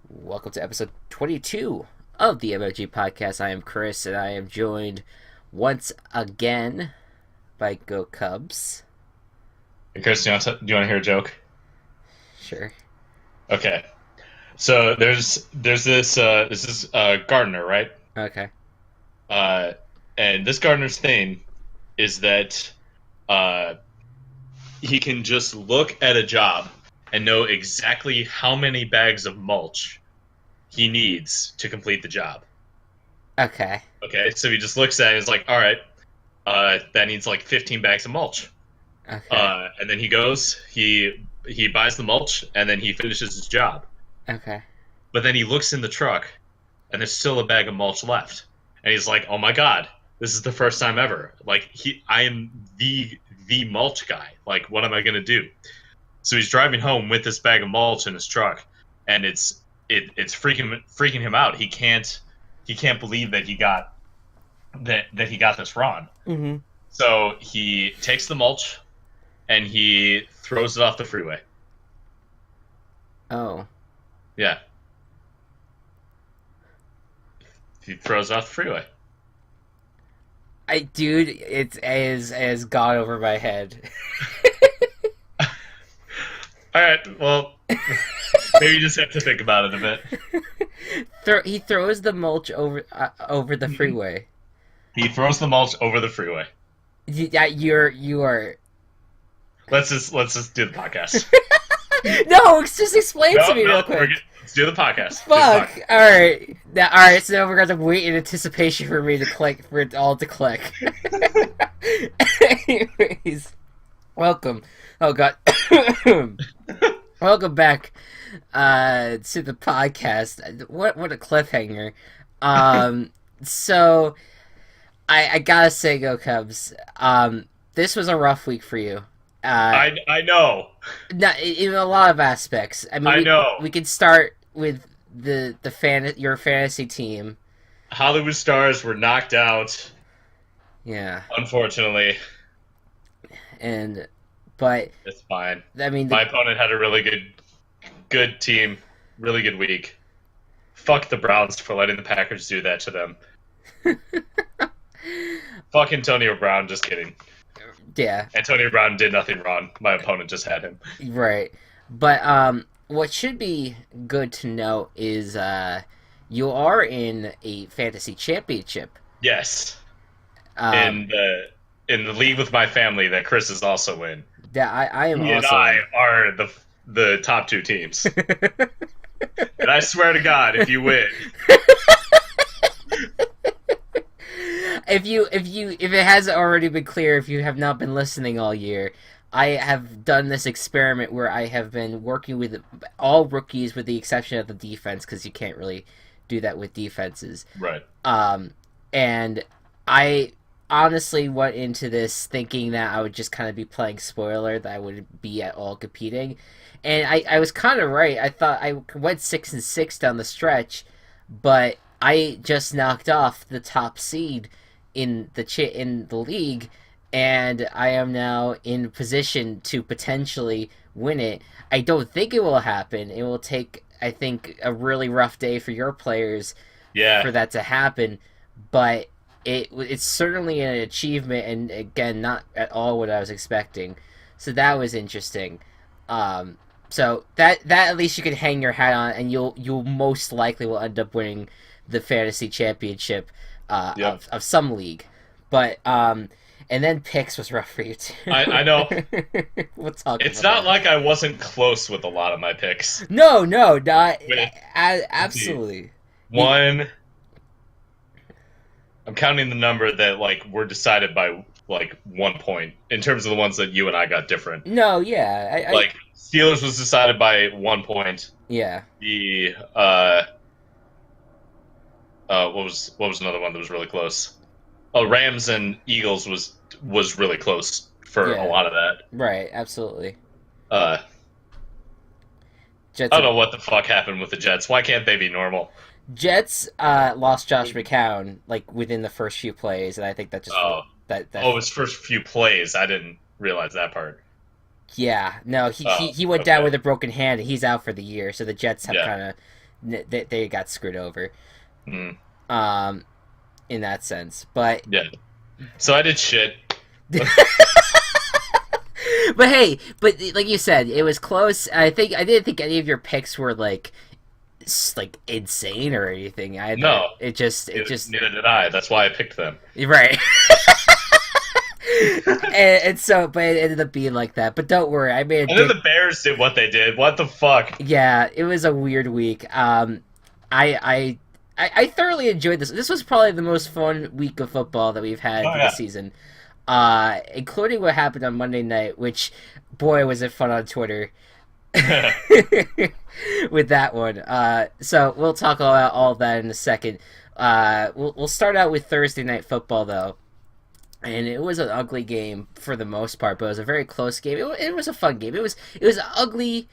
Welcome to episode 22 of the MMG podcast. I am Chris, and I am joined once again by Go Cubs. Hey, Chris, do you want to hear a joke? Sure. Okay. So there's this gardener, right? Okay. Uh, and this gardener's thing is that uh, he can just look at a job and know exactly how many bags of mulch he needs to complete the job. Okay. Okay, so he just looks at it and is like, all right, that needs like 15 bags of mulch. Okay. And then he buys the mulch and then he finishes his job. Okay. But then he looks in the truck, and there's still a bag of mulch left, and he's like, "Oh my god, this is the first time ever! Like, I am the mulch guy. Like, what am I gonna do?" So he's driving home with this bag of mulch in his truck, and it's freaking him out. He can't believe that he got this wrong. Mm-hmm. So he takes the mulch, and he throws it off the freeway. Oh. Yeah, he throws it off the freeway. Dude, it's as gone over my head. All right, well, maybe you just have to think about it a bit. He throws the mulch over the Mhm. freeway. He throws the mulch over the freeway. You are. Let's do the podcast. No, just explain to No, me no, real quick. let's do the podcast. Fuck. All right. Now, all right. So now we're gonna wait in anticipation for me to click for it all to click. Anyways, welcome. Oh God. Welcome back to the podcast. What a cliffhanger. So I gotta say, Go Cubs. This was a rough week for you. I know. Not in a lot of aspects. I mean, I know. we could start with your fantasy team. Hollywood stars were knocked out, Yeah, unfortunately. and but It's fine. I mean, My opponent had a really good team, really good week. Fuck the Browns for letting the Packers do that to them. Fuck Antonio Brown, just kidding. yeah, Antonio Brown did nothing wrong. My opponent just had him. right. But what should be good to know is you are in a fantasy championship. Yes. Um, In the league with my family that Chris is also in. that I am He and also I are the top two teams. And I swear to God, if you win, if it hasn't already been clear, if you have not been listening all year, I have done this experiment where I have been working with all rookies with the exception of the defense because you can't really do that with defenses. right? And I honestly went into this thinking that I would just kind of be playing spoiler, that I wouldn't be at all competing, and I was kind of right. I thought I went 6-6 down the stretch, but I just knocked off the top seed in the league, and I am now in position to potentially win it. I don't think it will happen. It will take, I think, a really rough day for your players Yeah, for that to happen, but it's certainly an achievement, and again, not at all what I was expecting. So that was interesting. So that at least you can hang your hat on, and you'll most likely will end up winning the fantasy championship yep. of some league. But and then picks was rough for you too. I know. We'll talk It's about not that. like I wasn't close with a lot of my picks. No, no, not Wait, let's see. absolutely. One, I'm counting the number that like were decided by like 1 point in terms of the ones that you and I got different. No, yeah, Like Steelers was decided by 1 point. yeah. The what was another one that was really close? Oh, Rams and Eagles was really close for a Yeah. lot of that. Right, absolutely. Uh, Jets I don't know what the fuck happened with the Jets. Why can't they be normal? Jets lost Josh McCown like within the first few plays, and I think that just Oh, that oh, his first few plays. I didn't realize that part. yeah, no, he Oh, he went down okay. with a broken hand, and he's out for the year. So the Jets have Yeah. kind of they got screwed over. Mm, Um, in that sense, but yeah. So I did shit. but hey, but like you said, it was close. I didn't think any of your picks were like insane or anything either. No, It just neither did I. That's why I picked them. right. And so, but it ended up being like that. But don't worry, I made a And then dick. the Bears did what they did. What the fuck? Yeah, it was a weird week. I I I thoroughly enjoyed this. This was probably the most fun week of football that we've had Oh this season. Including what happened on Monday night, which boy was it fun on Twitter yeah. with that one. So we'll talk about all of that in a second. We'll start out with Thursday night football though, and it was an ugly game for the most part, but it was a very close game. It was a fun game. It was an ugly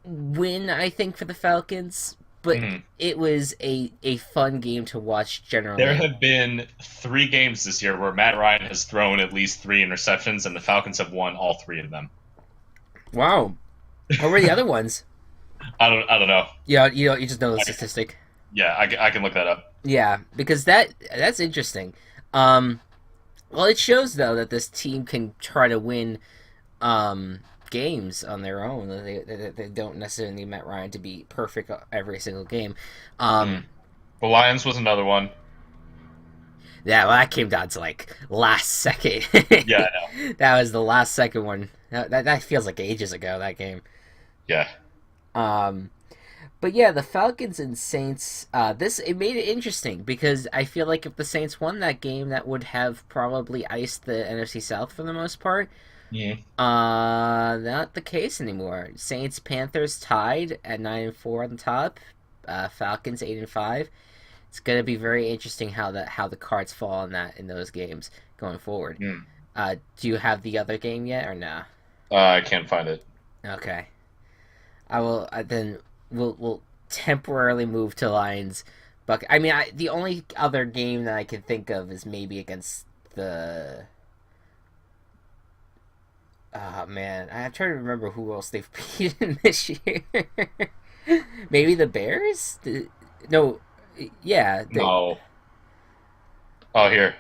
win, I think, for the Falcons, but Mhm. it was a fun game to watch There generally. have been 3 games this year where Matt Ryan has thrown at least 3 interceptions, and the Falcons have won all 3 of them. Wow, what were the other ones? I don't know. Yeah, you just know the I, statistic. yeah, I can look that up. Yeah, because that's interesting. Um, well, it shows though that this team can try to win games on their own. They don't necessarily need Matt Ryan to be perfect every single game. Mm. Um, The Lions was another one. yeah, well, that came down to like last second. Yeah, I know. That was the last second one. That feels like ages ago. That game. Yeah. Um, but yeah, the Falcons and Saints. This it made it interesting because I feel like if the Saints won that game, that would have probably iced the NFC South for the most part. Mm. Not the case anymore. Saints Panthers tied at 9-4 on the top. Falcons 8-5. It's gonna be very interesting how the cards fall in those games going forward. Mm. Do you have the other game yet or nah? I can't find it. Okay, I will. Then we'll temporarily move to Lions. But I mean, the only other game that I can think of is maybe against the. Oh man, I'm trying to remember who else they've beaten this year. Maybe the Bears? No, yeah, No. Oh, here.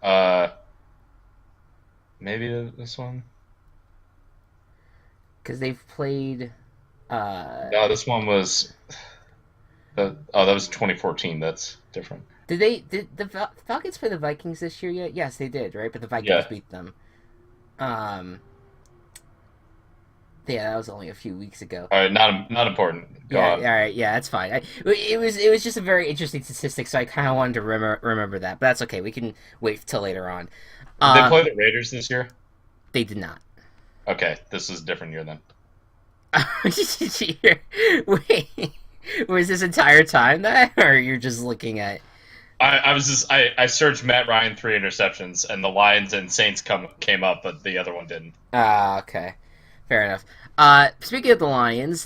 Uh, maybe this one. because they've played. No, this one was. That was 2014. That's different. Did the Falcons play the Vikings this year yet? Yes, they did, right? But the Vikings Yeah. beat them. Um, yeah, that was only a few weeks ago. All right, not important. Go Yeah, all on. right, yeah, that's fine. It was just a very interesting statistic, so I kind of wanted to remember that, but that's okay. We can wait till later on. Did they Uh, play the Raiders this year? they did not. Okay, this is a different year then. Wait, was this entire time that, or you're just looking at? I searched Matt Ryan 3 interceptions, and the Lions and Saints came up, but the other one didn't. Ah, okay, fair enough. Speaking of the Lions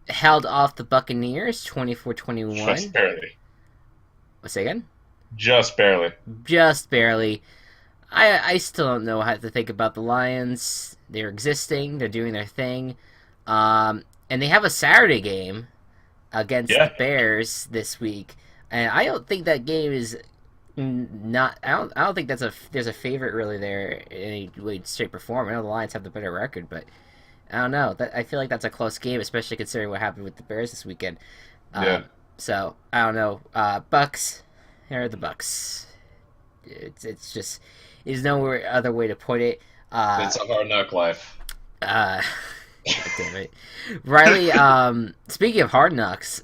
held off the Buccaneers 24-21. Just barely. Say again? Just barely. Just barely. I still don't know how to think about the Lions. They're existing. They're doing their thing. And they have a Saturday game against Yeah. the Bears this week, and I don't think that game is not. I don't think there's a favorite really there in any way, shape, or form. I know the Lions have the better record, but I don't know. I feel like that's a close game, especially considering what happened with the Bears this weekend. Yeah. So I don't know. Bucks. Here are the Bucks. It's just there's no other way to put it. It's a hard knock life. Uh, God damn it, Riley. Speaking of Hard Knocks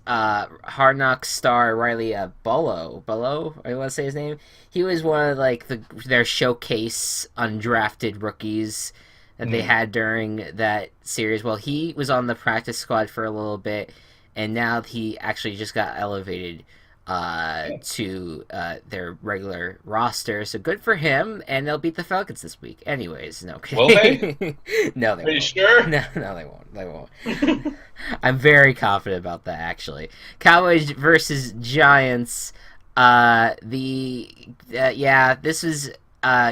star Riley Bullo. I want to say his name. He was one of like their showcase undrafted rookies that they had during that series. Well, he was on the practice squad for a little bit, and now he actually just got elevated to their regular roster. So good for him, and they'll beat the Falcons this week. Anyways, no kidding. Will they? No, they Are you won't. sure? No, they won't. They won't. I'm very confident about that, actually. Cowboys versus Giants. This was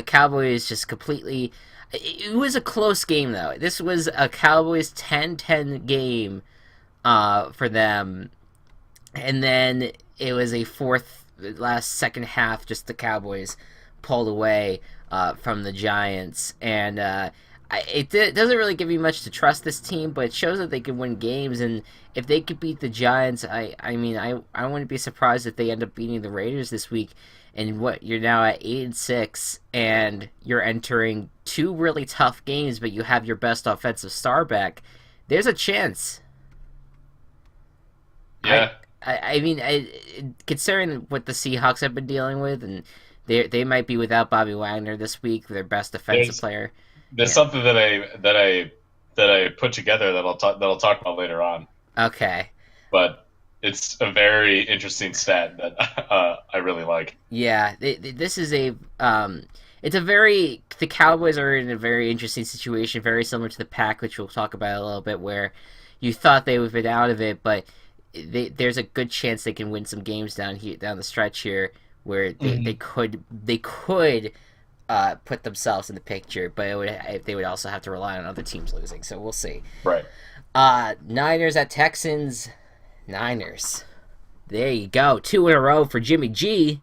Cowboys just completely. It was a close game though. This was a Cowboys 10-10 game for them, and then it was a fourth last second half. Just the Cowboys pulled away from the Giants, and it doesn't really give you much to trust this team, but it shows that they can win games. And if they could beat the Giants, I wouldn't be surprised if they end up beating the Raiders this week. And what you're now at 8-6, and you're entering two really tough games, but you have your best offensive star back. There's a chance. I Yeah, I mean, considering what the Seahawks have been dealing with, and they might be without Bobby Wagner this week, their best defensive there's player. there's Yeah. something that I put together that I'll talk about later on. Okay. But it's a very interesting stat that I really like. Yeah. This is a it's a very the Cowboys are in a very interesting situation, very similar to the Pack, which we'll talk about a little bit, where you thought they would have been out of it, but there's a good chance they can win some games down the stretch here, where Hmm. they could put themselves in the picture, but they would also have to rely on other teams losing. So we'll see. Right. Niners at Texans. Niners. There you go. Two in a row for Jimmy G,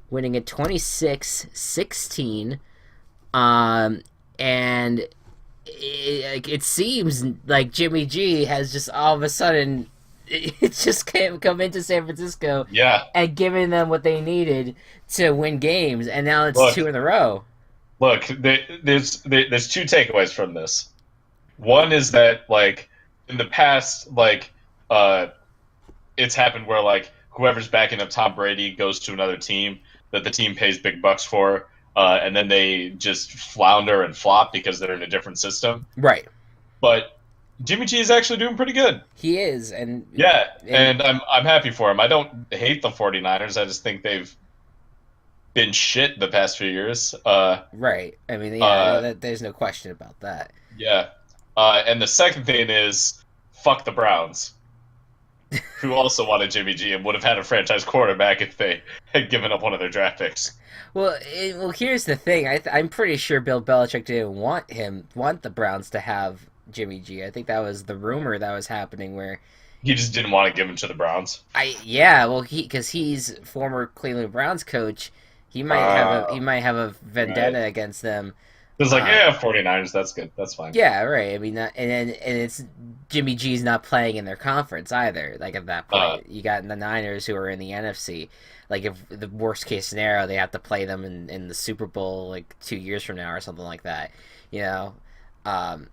winning at 26-16. And it seems like Jimmy G has just all of a sudden it just can't come into San Francisco Yeah. and given them what they needed to win games, and now it's Look, two in a row. look. There's two takeaways from this. One is that like in the past, uh, it's happened where like whoever's backing up Tom Brady goes to another team that the team pays big bucks for, and then they just flounder and flop because they're in a different system. Right. But Jimmy G is actually doing pretty good. He is, and Yeah, and and I'm happy for him. I don't hate the 49ers. I just think they've been shit the past few years. right. I mean, yeah, Uh, there's no question about that. yeah. And the second thing is fuck the Browns, who also wanted Jimmy G and would have had a franchise quarterback if they had given up one of their draft picks. Well, here's the thing. I'm pretty sure Bill Belichick didn't want the Browns to have Jimmy G. I think that was the rumor that was happening. Where He just didn't want to give him to the Browns. yeah, well, because he's former Cleveland Browns coach, he might have a Right. vendetta against them. It was like, Uh, yeah, 49ers, that's good. That's fine. yeah, right. I mean, and it's Jimmy G's not playing in their conference either. Like at that Uh, point, you got the Niners who are in the NFC. Like if the worst case scenario, they have to play them in the Super Bowl like 2 years from now or something like that. You know, um,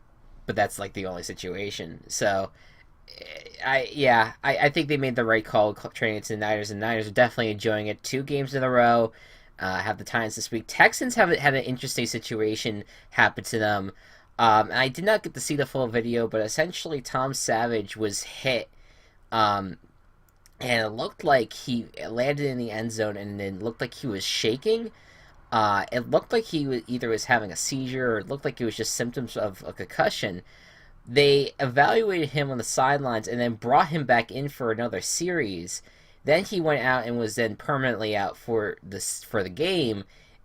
but that's like the only situation. So I think they made the right call trading it to the Niners. And the Niners are definitely enjoying it. 2 games in a row. Have the Titans this week. Texans have had an interesting situation happen to them. I did not get to see the full video, but essentially Tom Savage was hit, um, and it looked like he landed in the end zone, and then looked like he was shaking. It looked like he was having a seizure, or it looked like it was just symptoms of a concussion. They evaluated him on the sidelines and then brought him back in for another series. Then he went out and was then permanently out for the game,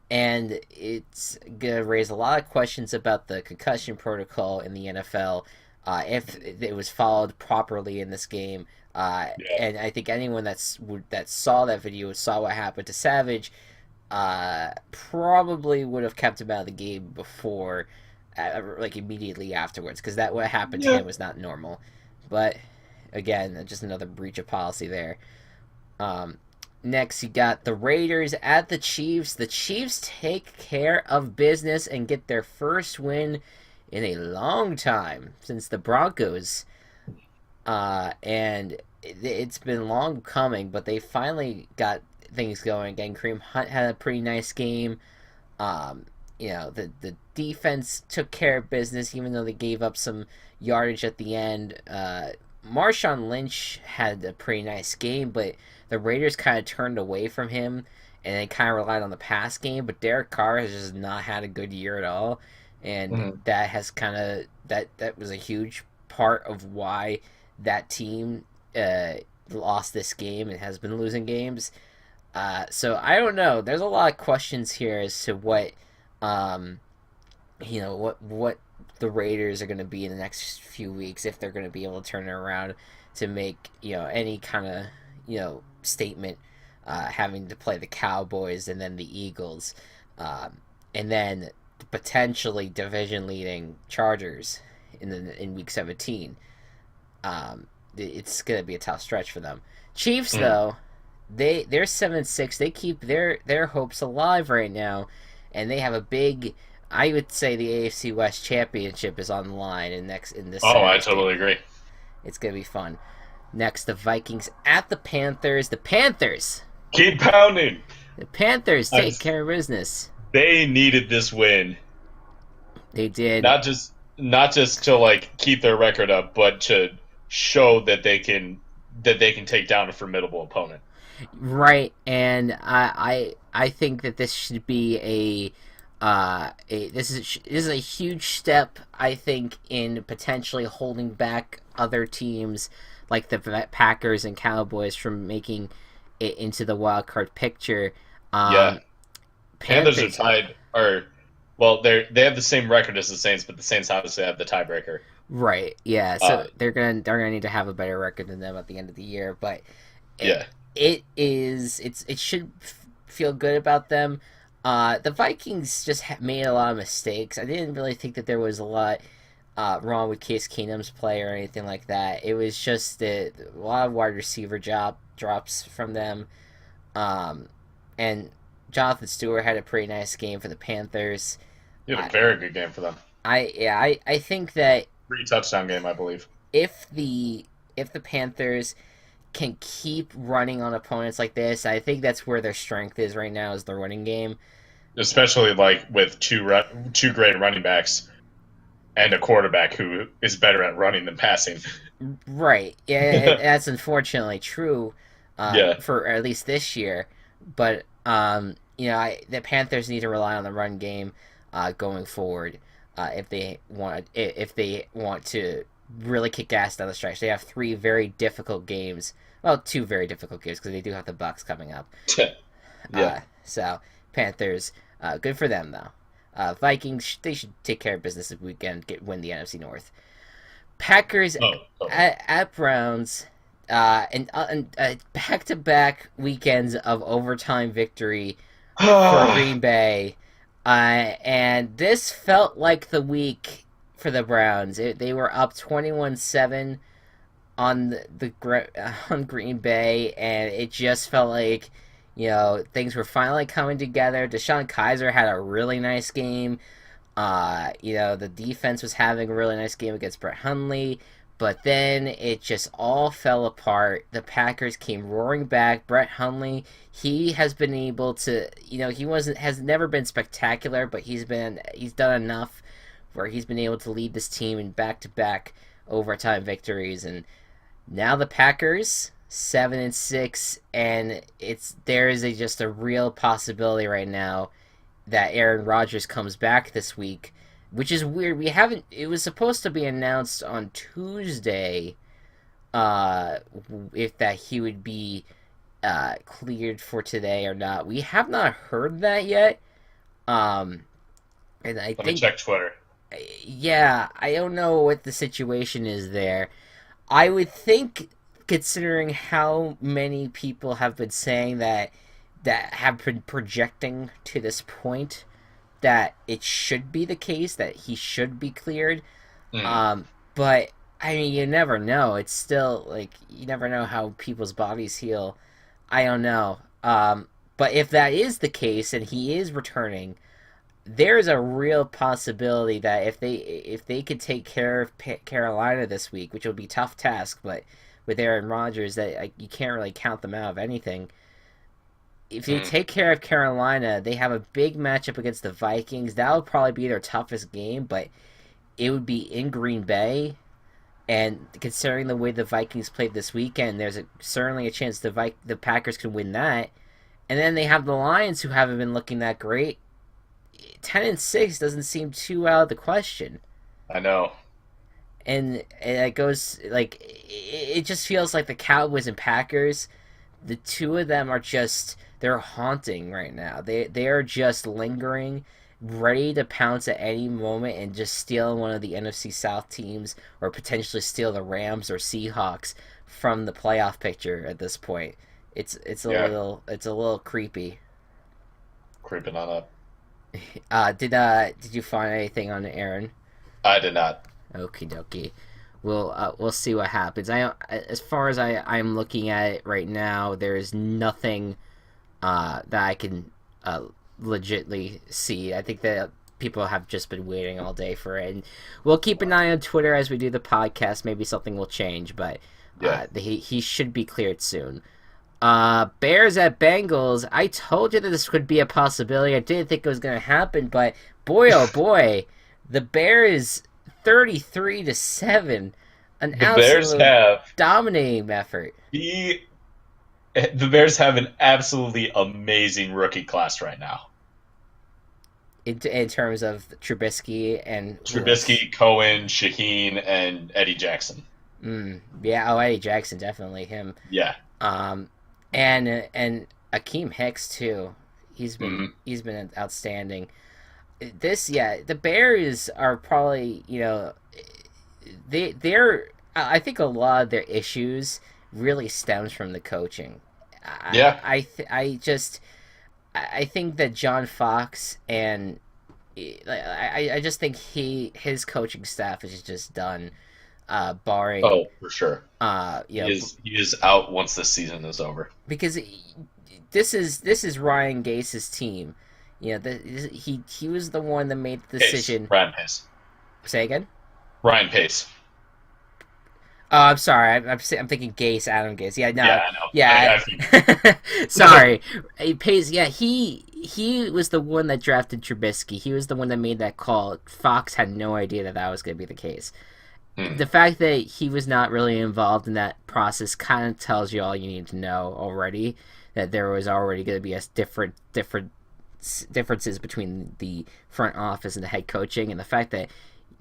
and it's gonna raise a lot of questions about the concussion protocol in the NFL, if it was followed properly in this game. yeah. And I think anyone that saw that video saw what happened to Savage, probably would have kept him out of the game before, like immediately afterwards, because that what happened to Yeah. him was not normal. But again, just another breach of policy there. Um, Next, you got the Raiders at the Chiefs. The Chiefs take care of business and get their first win in a long time since the Broncos. And it's been long coming, but they finally got things going again. Kareem Hunt had a pretty nice game. Um, the defense took care of business, even though they gave up some yardage at the end. Marshawn Lynch had a pretty nice game, but the Raiders kind of turned away from him and they kind of relied on the pass game. But Derek Carr has just not had a good year at all, and Mhm. that has kind of that was a huge part of why that team lost this game and has been losing games. So I don't know. There's a lot of questions here as to what um, what the Raiders are going to be in the next few weeks, if they're going to be able to turn it around to make any kind of statement, having to play the Cowboys and then the Eagles, and then potentially division leading Chargers in week 17. It's going to be a tough stretch for them. Chiefs, Mm. though, they're 7-6. They keep their hopes alive right now, and they have a big. I would say the AFC West championship is on the line in this Oh, I Saturday's game. totally agree. It's gonna be fun. Next, the Vikings at the Panthers. Keep pounding. The Panthers I take just, care of business. they needed this win, They did. not just to like keep their record up, but to show that they can take down a formidable opponent. Right, and I think that this should be this is a huge step, I think, in potentially holding back other teams like the Packers and Cowboys from making it into the wild card picture. Yeah, Um, Panthers are Panthers, tied, or well, they have the same record as the Saints, but the Saints obviously have the tiebreaker. right? Yeah, Uh, so they're gonna need to have a better record than them at the end of the year, but it, yeah, it should feel good about them. The Vikings just made a lot of mistakes. I didn't really think that there was a lot wrong with Case Keenum's play or anything like that. It was just a lot of wide receiver drops from them, um, and Jonathan Stewart had a pretty nice game for the Panthers. he had a I very good game for them. I think that 3 touchdown game, I believe. if the Panthers can keep running on opponents like this, I think that's where their strength is right now, is the running game. Especially like with two great running backs and a quarterback who is better at running than passing. Right. Yeah, that's unfortunately true, Yeah, for at least this year. But the Panthers need to rely on the run game going forward, if they want to really kick ass down the stretch. They have three very difficult games. Well, two very difficult games because they do have the Bucks coming up. yeah. So Panthers, good for them though. Vikings, they should take care of business this weekend, win the NFC North. Packers Oh, totally. at Browns, and back-to-back weekends of overtime victory for Green Bay, and this felt like the week for the Browns. They were up 21-7 on on Green Bay, and it just felt like things were finally coming together. Deshaun Kaiser had a really nice game. The defense was having a really nice game against Brett Hundley, but then it just all fell apart. The Packers came roaring back. Brett Hundley, he has been able to, he wasn't has never been spectacular, but he's done enough where he's been able to lead this team in back-to-back overtime victories, and now the Packers 7-6, and there is just a real possibility right now that Aaron Rodgers comes back this week, which is weird. We haven't. It was supposed to be announced on Tuesday, uh, if that he would be cleared for today or not. We have not heard that yet. Um, and I Let me think, check Twitter. yeah, I don't know what the situation is there. I would think, considering how many people have been saying that have been projecting to this point, that it should be the case that he should be cleared. Mm. But I mean, you never know. It's still like you never know how people's bodies heal. I don't know. But if that is the case and he is returning, there's a real possibility that if they could take care of Carolina this week, which will be a tough task, but with Aaron Rodgers, that you can't really count them out of anything. If they Mm. take care of Carolina, they have a big matchup against the Vikings. That would probably be their toughest game, but it would be in Green Bay. And considering the way the Vikings played this weekend, there's certainly a chance the Packers can win that. And then they have the Lions, who haven't been looking that great. 10-6 doesn't seem too out of the question. I know. And it goes like it just feels like the Cowboys and Packers, the two of them are just they're haunting right now. They are just lingering, ready to pounce at any moment and just steal one of the NFC South teams or potentially steal the Rams or Seahawks from the playoff picture at this point. Yeah, It's a little creepy. creeping on up. Did you find anything on Aaron? I did not. Okie dokie. We'll see what happens. As far as I'm looking at it right now, there is nothing that I can legitly see. I think that people have just been waiting all day for it. And we'll keep an eye on Twitter as we do the podcast. Maybe something will change, but Yeah. he should be cleared soon. Bears at Bengals. I told you that this could be a possibility. I didn't think it was going to happen, but boy, oh boy, the Bears 33-7, an The Bears absolute have dominating effort the the Bears have an absolutely amazing rookie class right now. in terms of Trubisky and who else? Trubisky, Cohen, Shaheen, and Eddie Jackson. Yeah, oh Eddie Jackson, definitely him. Yeah. Um, and Akeem Hicks too. Hmm. He's been outstanding. The Bears are probably they're I think a lot of their issues really stems from the coaching. Yeah. I think that John Fox and I just think his coaching staff is just done, barring Oh, for sure. He is out once this season is over. because this is Ryan Gase's team. He was the one that made the Pace. decision. Ryan Pace. Say again. Ryan Pace. Oh, I'm sorry. I'm thinking Gase, Adam Gase. Yeah, no, Yeah, I know. yeah. Sorry, Pace. Yeah, he was the one that drafted Trubisky. He was the one that made that call. Fox had no idea that that was going to be the case. Hmm. The fact that he was not really involved in that process kind of tells you all you need to know already. That there was already going to be a differences between the front office and the head coaching, and the fact that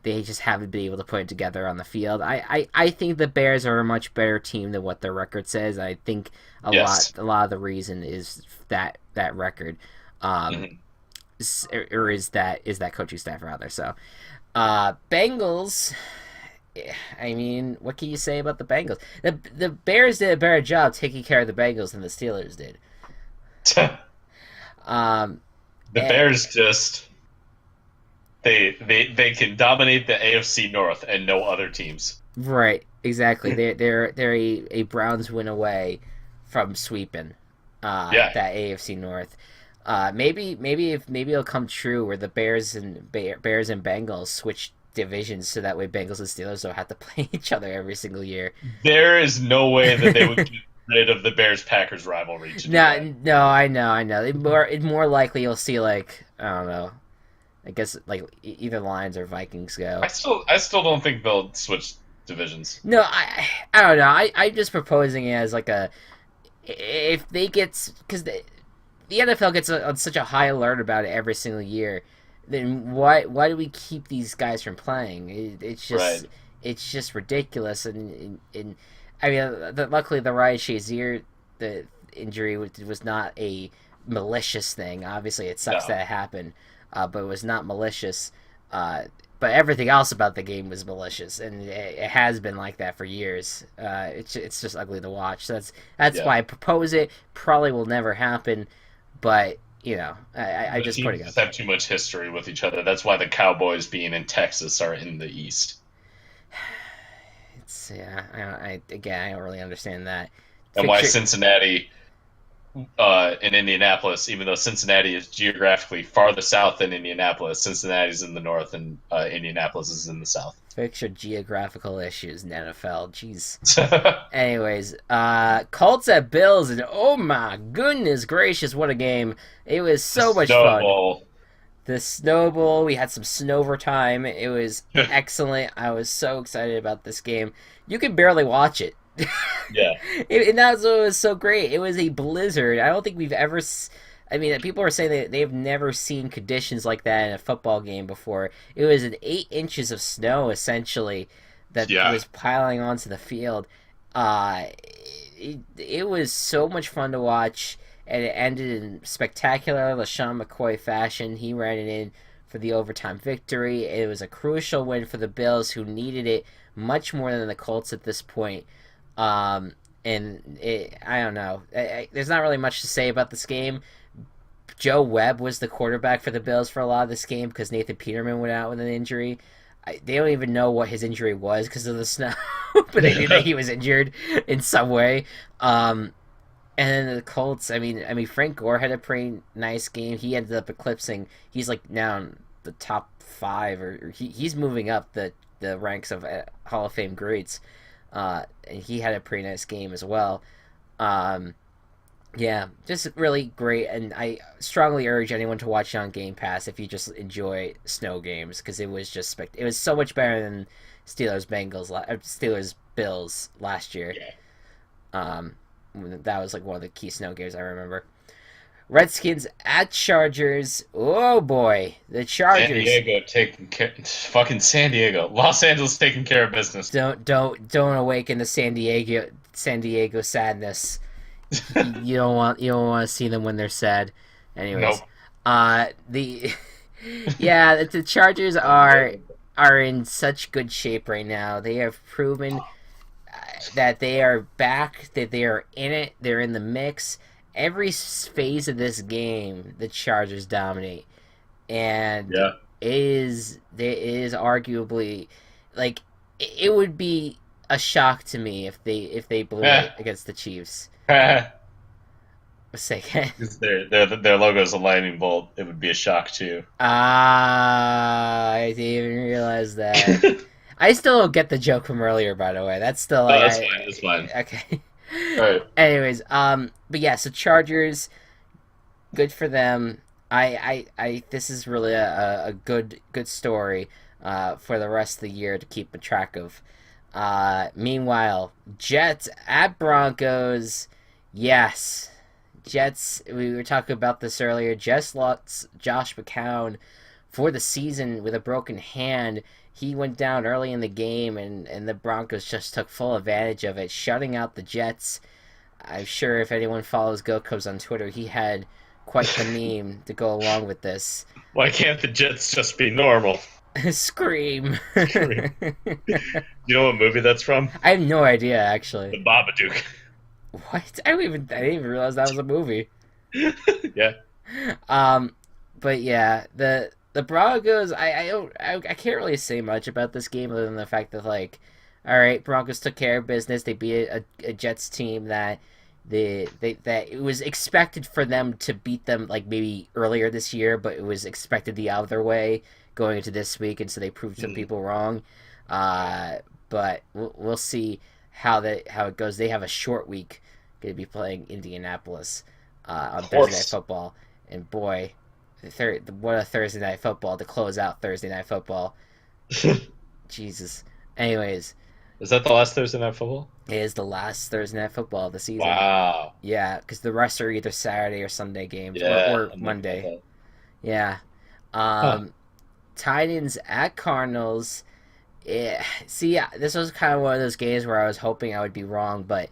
they just haven't been able to put it together on the field. I think the Bears are a much better team than what their record says. I think Yes. a lot of the reason is that record, Mhm. or is that coaching staff rather. So, Bengals. I mean, what can you say about the Bengals? The Bears did a better job taking care of the Bengals than the Steelers did. Um, The and- Bears just they can dominate the AFC North and no other teams. Right, exactly. They're a Browns win away from sweeping Yeah. that AFC North. Maybe it'll come true where the Bears and Bengals switch divisions so that way Bengals and Steelers don't have to play each other every single year. There is no way that they would get rid of the Bears Packers rivalry. To do that. No, I know. It more likely you'll see like I don't know. I guess like either Lions or Vikings go. I still don't think they'll switch divisions. No, I don't know. I'm just proposing it as like a if they get because the NFL gets on such a high alert about it every single year. Then why do we keep these guys from playing? It's just Right. it's just ridiculous. And I mean, luckily the Ryan Shazier the injury was not a malicious thing. Obviously, it sucks No. that it happened, but it was not malicious. But everything else about the game was malicious, and it has been like that for years. It's just ugly to watch. So that's Yeah. why I propose it. Probably will never happen, but I The just teams put it just out. have too much history with each other. That's why the Cowboys, being in Texas, are in the East, It's I don't really understand that. and why Picture- Cincinnati, in Indianapolis, even though Cincinnati is geographically farther south than Indianapolis, Cincinnati's in the north, and Indianapolis is in the south. Picture geographical issues in NFL. Jeez. Anyways, Colts at Bills, and oh my goodness gracious, what a game! It was so much fun. Snowball. The snowball, we had some snover time. It was excellent. I was so excited about this game. You could barely watch it. Yeah. And that's what was so great. It was a blizzard. I don't think we've ever. I mean, people are saying that they've never seen conditions like that in a football game before. It was an 8 inches of snow essentially that Yeah. was piling onto the field. It was so much fun to watch, and it ended in spectacular LaShawn McCoy fashion. He ran it in for the overtime victory. It was a crucial win for the Bills, who needed it much more than the Colts at this point. Um, I don't know. There's not really much to say about this game. Joe Webb was the quarterback for the Bills for a lot of this game because Nathan Peterman went out with an injury. They don't even know what his injury was because of the snow, but they knew that he was injured in some way. And then the Colts, I mean, Frank Gore had a pretty nice game. He ended up eclipsing. He's like now in the top five, or he's moving up the ranks of Hall of Fame greats. And he had a pretty nice game as well. Um, yeah, just really great, and I strongly urge anyone to watch it on Game Pass if you just enjoy snow games because it was just it was so much better than Steelers Bills last year. Yeah. Um, that was like one of the key snow games I remember. Redskins at Chargers. Oh boy, the San Chargers. Diego taking care. Fucking San Diego. Los Angeles taking care of business. Don't awaken the San Diego sadness. You don't want to see them when they're sad. Anyways, Nope. the yeah, the Chargers are in such good shape right now. They have proven that they are back, that they are in it, they're in the mix. Every phase of this game, the Chargers dominate, and Yeah. it is arguably like it would be a shock to me if they blew it against the Chiefs. Second. Because their logo is a lightning bolt. It would be a shock too. I didn't even realize that. I still don't get the joke from earlier, by the way. That's still No, like that's fine. That's fine. okay. All right. Anyways, but yeah, so Chargers, good for them. This is really a good story, for the rest of the year to keep a track of. Meanwhile, Jets at Broncos, yes. Jets, we were talking about this earlier. Jets lost Josh McCown for the season with a broken hand. He went down early in the game, and the Broncos just took full advantage of it, shutting out the Jets. I'm sure if anyone follows Go Cubs on Twitter, he had quite the meme to go along with this. Why can't the Jets just be normal? Scream. You know what movie that's from? I have no idea, actually. The Babadook. What? I didn't even realize that was a movie. Yeah. But yeah, the Broncos. I can't really say much about this game other than the fact that like, all right, Broncos took care of business. They beat a Jets team that that it was expected for them to beat them like maybe earlier this year, but it was expected the other way going into this week, and so they proved some people wrong. But we'll see how it goes. They have a short week. Going to be playing Indianapolis on Thursday Night Football, and boy, what a Thursday Night Football to close out Thursday Night Football. Jesus. Anyways, Is that the last Thursday Night Football? it is the last Thursday Night Football of the season. Wow. Yeah, because the rest are either Saturday or Sunday games, Yeah. or Monday. Yeah. Huh. Titans at Cardinals. Yeah. See, this was kind of one of those games where I was hoping I would be wrong, but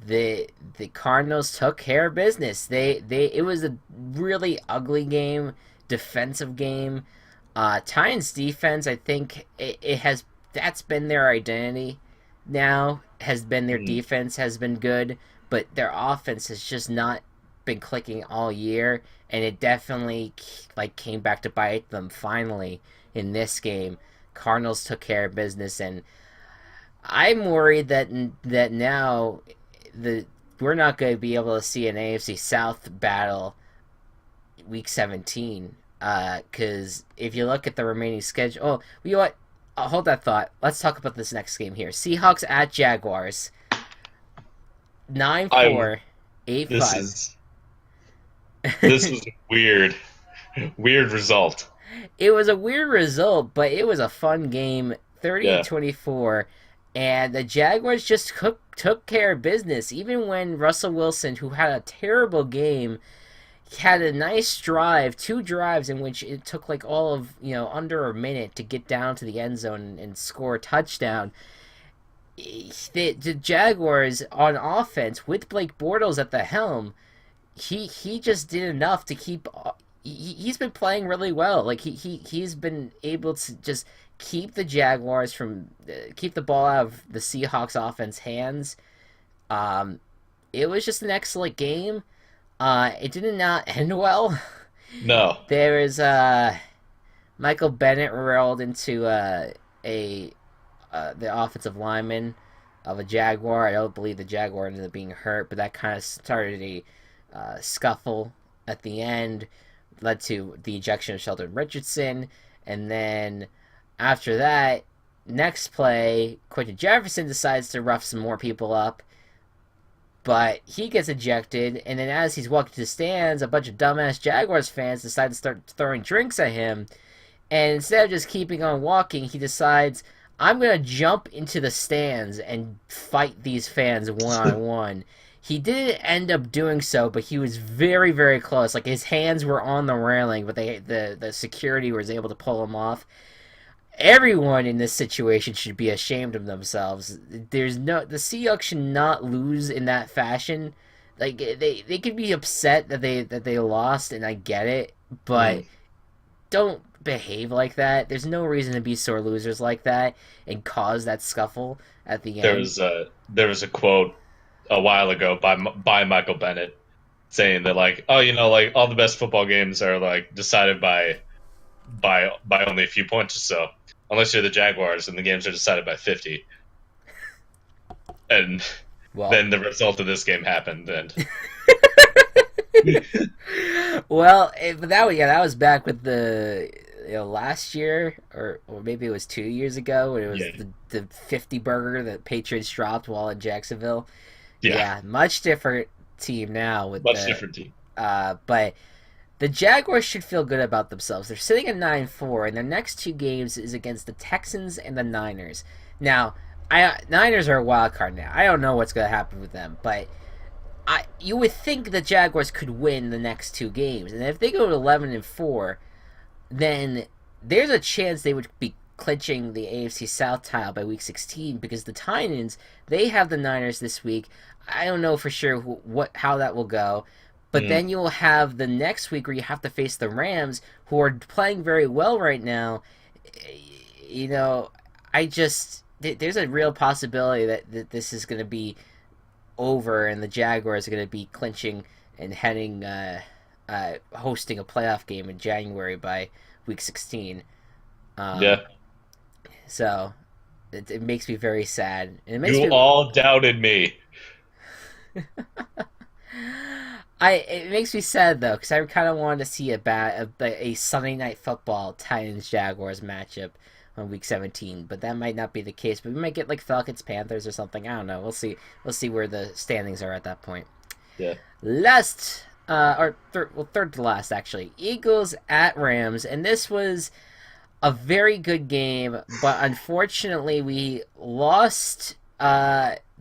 the Cardinals took care of business. It was a really ugly game, defensive game. Titans defense, I think that's been their identity now, has been their defense has been good, but their offense has just not been clicking all year, and it definitely like came back to bite them finally in this game. Cardinals took care of business, and I'm worried that now we're not going to be able to see an AFC South battle week 17, because if you look at the remaining schedule, you know what? Hold that thought. Let's talk about this next game here. Seahawks at Jaguars. 9-4, 8-5. This was a weird result. It was a weird result, but it was a fun game. 30-24, and the Jaguars just took care of business. Even when Russell Wilson, who had a terrible game, had a nice drive, 2 drives in which it took like all of under a minute to get down to the end zone and score a touchdown. The Jaguars on offense with Blake Bortles at the helm he just did enough to keep. He's been playing really well. Like he's been able to just keep the Jaguars from keep the ball out of the Seahawks offense hands. Um, it was just an excellent game. It did not end well. No. There is Michael Bennett rolled into a the offensive lineman of a Jaguar. I don't believe the Jaguar ended up being hurt, but that kind of started a scuffle at the end, led to the ejection of Sheldon Richardson, and then after that, next play, Quentin Jefferson decides to rough some more people up, but he gets ejected, and then as he's walking to the stands, a bunch of dumbass Jaguars fans decide to start throwing drinks at him, and instead of just keeping on walking, he decides, I'm going to jump into the stands and fight these fans one on one. He didn't end up doing so, but he was very, very close. Like his hands were on the railing, but the security was able to pull him off. Everyone in this situation should be ashamed of themselves. The Seahawks should not lose in that fashion. Like they could be upset that they lost, and I get it, but Mm. don't behave like that. There's no reason to be sore losers like that and cause that scuffle at the end. There was a quote a while ago by Michael Bennett saying that like, oh, like all the best football games are like decided by only a few points or so, unless you're the Jaguars and the games are decided by 50. And Well, then the result of this game happened, and but that was back with the last year or maybe it was 2 years ago when it was yeah, the 50 burger that Patriots dropped while in Jacksonville. yeah, Yeah, much different team now with much the different team. but the Jaguars should feel good about themselves. They're sitting at 9-4, and their next two games is against the Texans and the Niners. Now, Niners are a wild card now. I don't know what's going to happen with them, but you would think the Jaguars could win the next two games, and if they go to 11-4, then there's a chance they would be clinching the AFC South title by Week 16 because the Titans they have the Niners this week. I don't know for sure how that will go, but Mm. then you'll have the next week where you have to face the Rams, who are playing very well right now. You know, there's a real possibility that this is going to be over and the Jaguars are going to be clinching and heading hosting a playoff game in January by Week 16. Um, Yeah, so it makes me very sad. And it makes you me all doubted me. it makes me sad though because I kind of wanted to see a Sunday night football Titans Jaguars matchup on Week 17, but that might not be the case. But we might get like Falcons Panthers or something. I don't know. We'll see. We'll see where the standings are at that point. Yeah, Last third to last actually, Eagles at Rams, and this was a very good game, but unfortunately we lost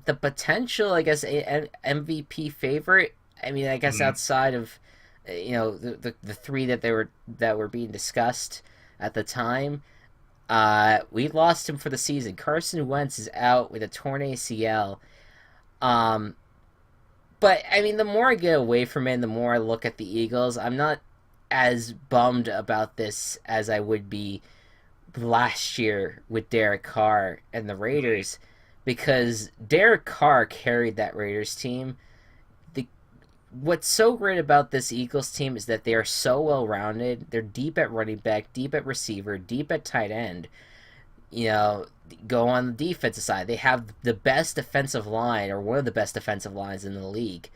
the potential, I guess, MVP favorite. I mean, I guess mm. outside of the three that were being discussed at the time, we lost him for the season. Carson Wentz is out with a torn ACL. Um, but I mean, the more I get away from it, the more I look at the Eagles. I'm not as bummed about this as I would be last year with Derek Carr and the Raiders, because Derek Carr carried that Raiders team. The What's so great about this Eagles team is that they are so well rounded. They're deep at running back, deep at receiver, deep at tight end. You know, go on the defensive side. They have the best defensive line, or one of the best defensive lines in the league.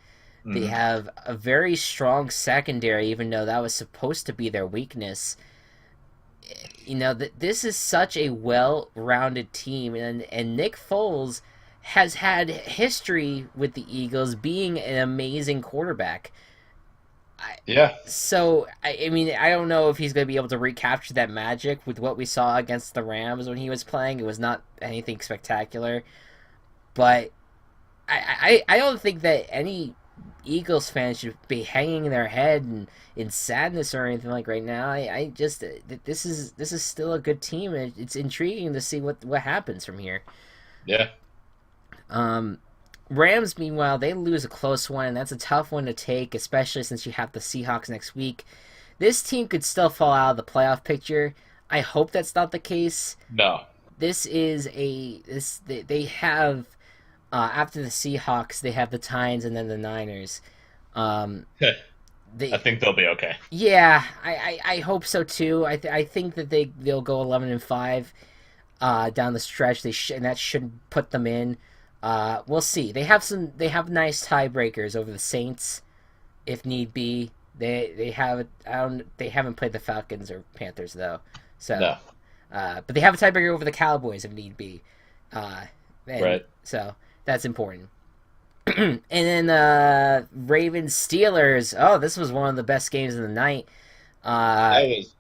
They Mm. have a very strong secondary, even though that was supposed to be their weakness. This is such a well-rounded team, and Nick Foles has had history with the Eagles being an amazing quarterback. I, Yeah, I mean, I don't know if he's going to be able to recapture that magic with what we saw against the Rams when he was playing. It was not anything spectacular, but I don't think that any Eagles fans should be hanging their head in sadness or anything like right now. I just this is still a good team, and it's intriguing to see what happens from here. yeah. Um, Rams, meanwhile, they lose a close one, and that's a tough one to take, especially since you have the Seahawks next week. This team could still fall out of the playoff picture. I hope that's not the case. No. This is a this they have after the Seahawks, they have the Titans and then the Niners. Um, I they think they'll be okay. Yeah, I hope so too. I think that they'll go 11-5 down the stretch. And that should put them in. We'll see. They have nice tiebreakers over the Saints if need be. They have they haven't played the Falcons or Panthers though. So No. but they have a tiebreaker over the Cowboys if need be. And Right. so that's important. And then Ravens Steelers. Oh, this was one of the best games of the night. Uh, That was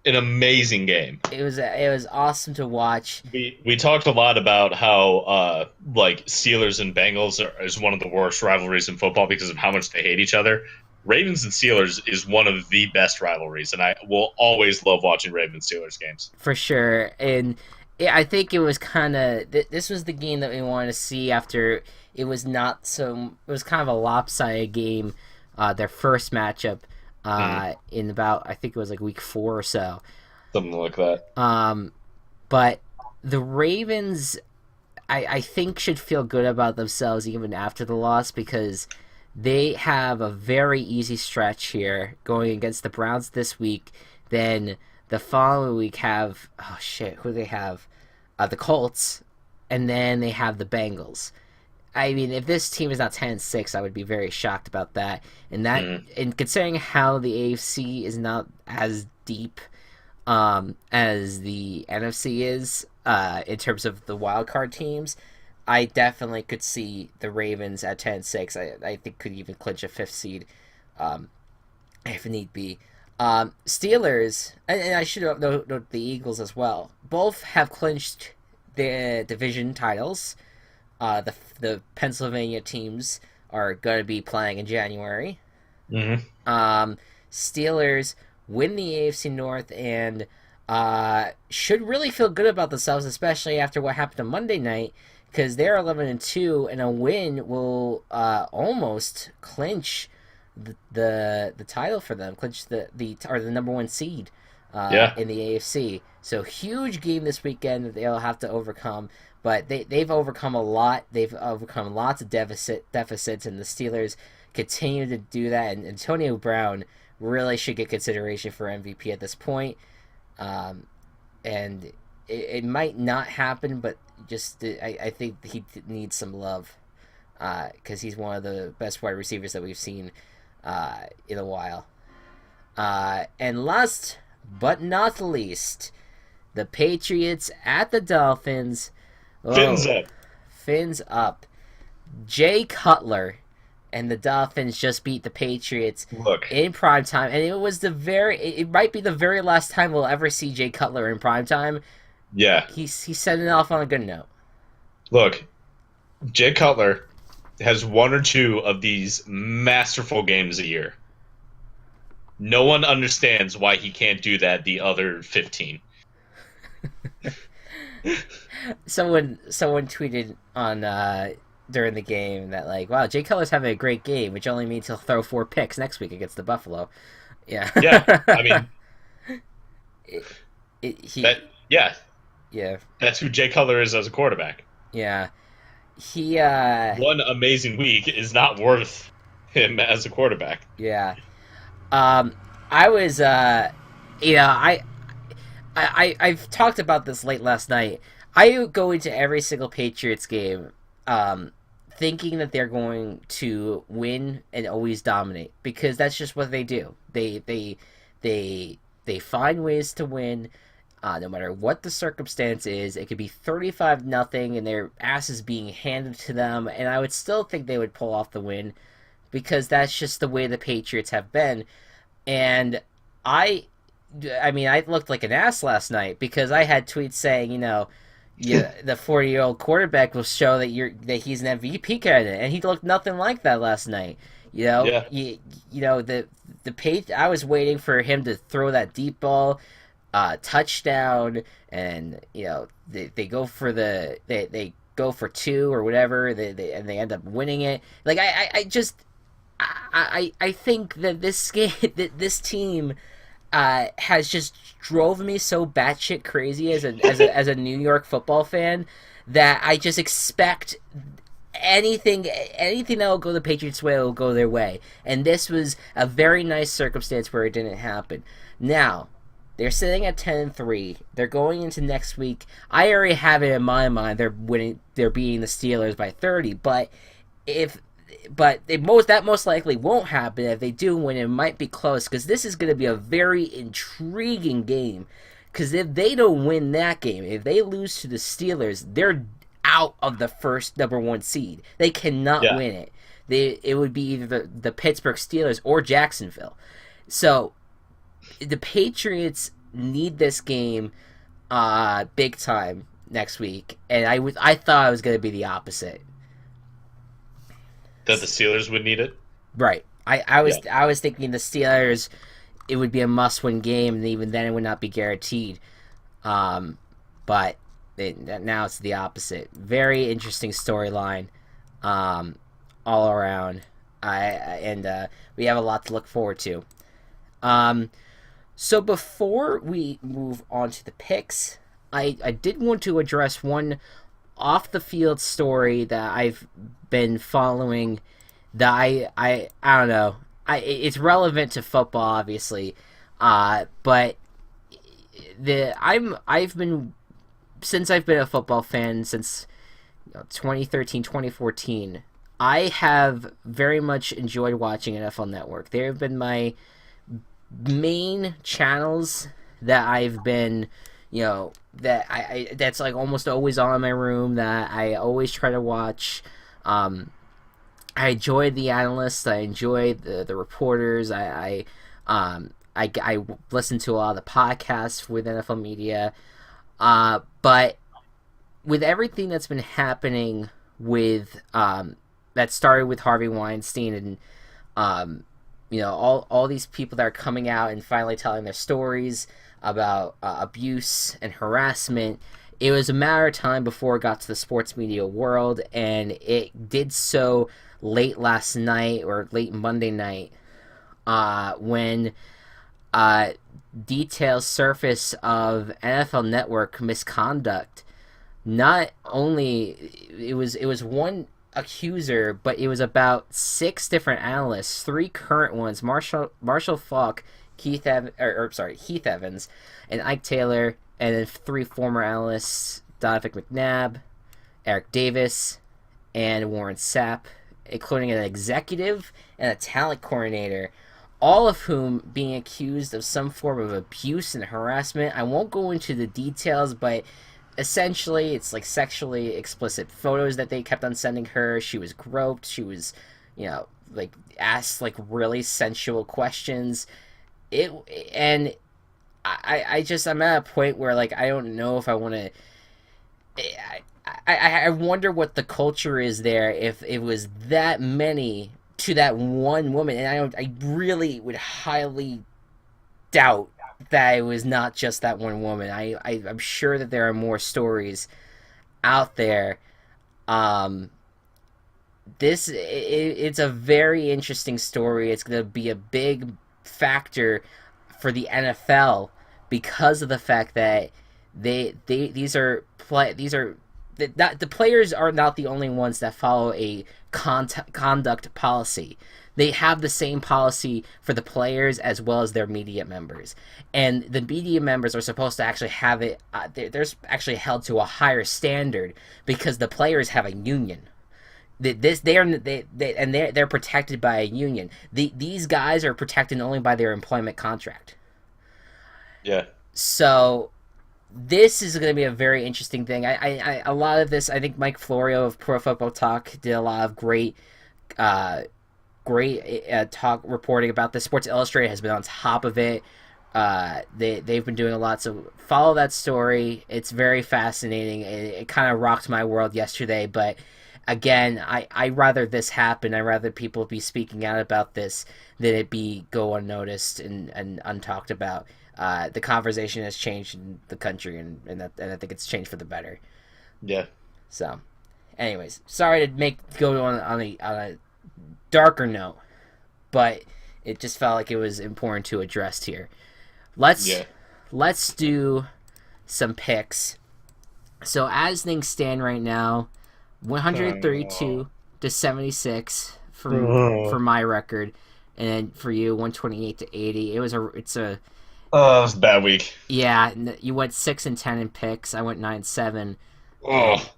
an amazing game. it was awesome to watch. We talked a lot about how like Steelers and Bengals is one of the worst rivalries in football because of how much they hate each other. Ravens and Steelers is one of the best rivalries, and I will always love watching Ravens Steelers games. For sure. And I think it was kind of this was the game that we wanted to see after it was not so it was kind of a lopsided game. Their first matchup in about I think it was like week 4 or so. Something like that. But the Ravens, I think, should feel good about themselves even after the loss because they have a very easy stretch here going against the Browns this week. Then the following week have oh shit, who do they have? The Colts, and then they have the Bengals. I mean, if this team is not 10-6, I would be very shocked about that. And considering how the AFC is not as deep as the NFC is in terms of the wild card teams, I definitely could see the Ravens at 10-6. I think could even clinch a fifth seed um, if need be. Steelers, and I should note the Eagles as well. Both have clinched their division titles. The Pennsylvania teams are going to be playing in January. Mm-hmm. Steelers win the AFC North and should really feel good about themselves, especially after what happened on Monday night, because they're 11-2, and a win will almost clinch the title for them, clinch the number one seed in the AFC. So huge game this weekend that they'll have to overcome. But they've overcome a lot. They've overcome lots of deficits, and the Steelers continue to do that. And Antonio Brown really should get consideration for MVP at this point. And it might not happen, but just I think he needs some love because he's one of the best wide receivers that we've seen in a while. And last but not least, the Patriots at the Dolphins. Fins up. Fins up. Jay Cutler and the Dolphins just beat the Patriots Look, in prime time, and it might be the very last time we'll ever see Jay Cutler in prime time. yeah. He's setting it off on a good note. Look, Jay Cutler has one or two of these masterful games a year. No one understands why he can't do that the other 15. Someone tweeted on during the game that like, wow, Jay Cutler's having a great game, which only means he'll throw 4 picks next week against the Buffalo. Yeah. Yeah, I mean, yeah, yeah, that's who Jay Cutler is as a quarterback. yeah. He One amazing week is not worth him as a quarterback. yeah. I was I've talked about this late last night. I go into every single Patriots game thinking that they're going to win and always dominate because that's just what they do. They find ways to win no matter what the circumstance is. It could be 35-0 and their asses being handed to them, and I would still think they would pull off the win because that's just the way the Patriots have been. And I mean, I looked like an ass last night because I had tweets saying, yeah, the 40-year-old quarterback will show that he's an MVP candidate, and he looked nothing like that last night. Yeah. The page. I was waiting for him to throw that deep ball, touchdown, and they go for they go for two or whatever, and they end up winning it. Like I just I think that this game that this team has just drove me so batshit crazy as a New York football fan that I just expect anything that will go the Patriots' way will go their way. And this was a very nice circumstance where it didn't happen. Now, they're sitting at 10-3. They're going into next week. I already have it in my mind. They're beating the Steelers by 30. If that most likely won't happen. If they do win, it might be close because this is going to be a very intriguing game. Because if they don't win that game, if they lose to the Steelers, they're out of the first number one seed. They cannot Yeah. win it. It would be either the Pittsburgh Steelers or Jacksonville. So the Patriots need this game big time next week, and I thought it was going to be the opposite. That the Steelers would need it. Right. Yeah. I was thinking the Steelers it would be a must win game, and even then it would not be guaranteed. But now it's the opposite. Very interesting storyline, all around. We have a lot to look forward to. So before we move on to the picks, I did want to address one off the field story that I've been following. That I don't know. It's relevant to football, obviously, but I've been since I've been a football fan since 2013, 2014. I have very much enjoyed watching NFL Network. They have been my main channels that I've been, that's like almost always on in my room that I always try to watch. I enjoy the analysts. I enjoy the reporters. I listen to a lot of the podcasts with NFL media. But with everything that's been happening with that started with Harvey Weinstein and all these people that are coming out and finally telling their stories about abuse and harassment. It was a matter of time before it got to the sports media world, and it did so late last night or late Monday night when details surface of NFL Network misconduct. Not only it was one accuser, but it was about 6 different analysts, 3 current ones: Marshall Falk, Heath Evans, and Ike Taylor, and then 3 former analysts: Donovan McNabb, Eric Davis, and Warren Sapp, including an executive and a talent coordinator, all of whom being accused of some form of abuse and harassment. I won't go into the details, but essentially it's like sexually explicit photos that they kept on sending her. She was groped. She was, like asked like really sensual questions. And I'm at a point where like I don't know if I want to. I wonder what the culture is there if it was that many to that one woman, and I really would highly doubt that it was not just that one woman. I'm sure that there are more stories out there. It's a very interesting story. It's going to be a big factor for the NFL because of the fact that the players are not the only ones that follow a conduct policy. They have the same policy for the players as well as their media members, and the media members are supposed to actually have it. They're actually held to a higher standard because the players have a union. They're protected by a union. These guys are protected only by their employment contract. Yeah. So this is going to be a very interesting thing. A lot of this, I think Mike Florio of Pro Football Talk did a lot of great talk reporting about this. Sports Illustrated has been on top of it. They've been doing a lot, so follow that story. It's very fascinating. It kind of rocked my world yesterday, but again, I rather this happen. I rather people be speaking out about this than it go unnoticed and untalked about. The conversation has changed in the country, and I think it's changed for the better. Yeah. So, Anyways, sorry to go on a darker note, but it just felt like it was important to address here. Let's Yeah. let's do some picks. So as things stand right now, 132 to 76 for Oh, my record, and for you 128 to 80. It's a that was a bad week. yeah. You went 6 and 10 in picks. I went 9-7, Oh,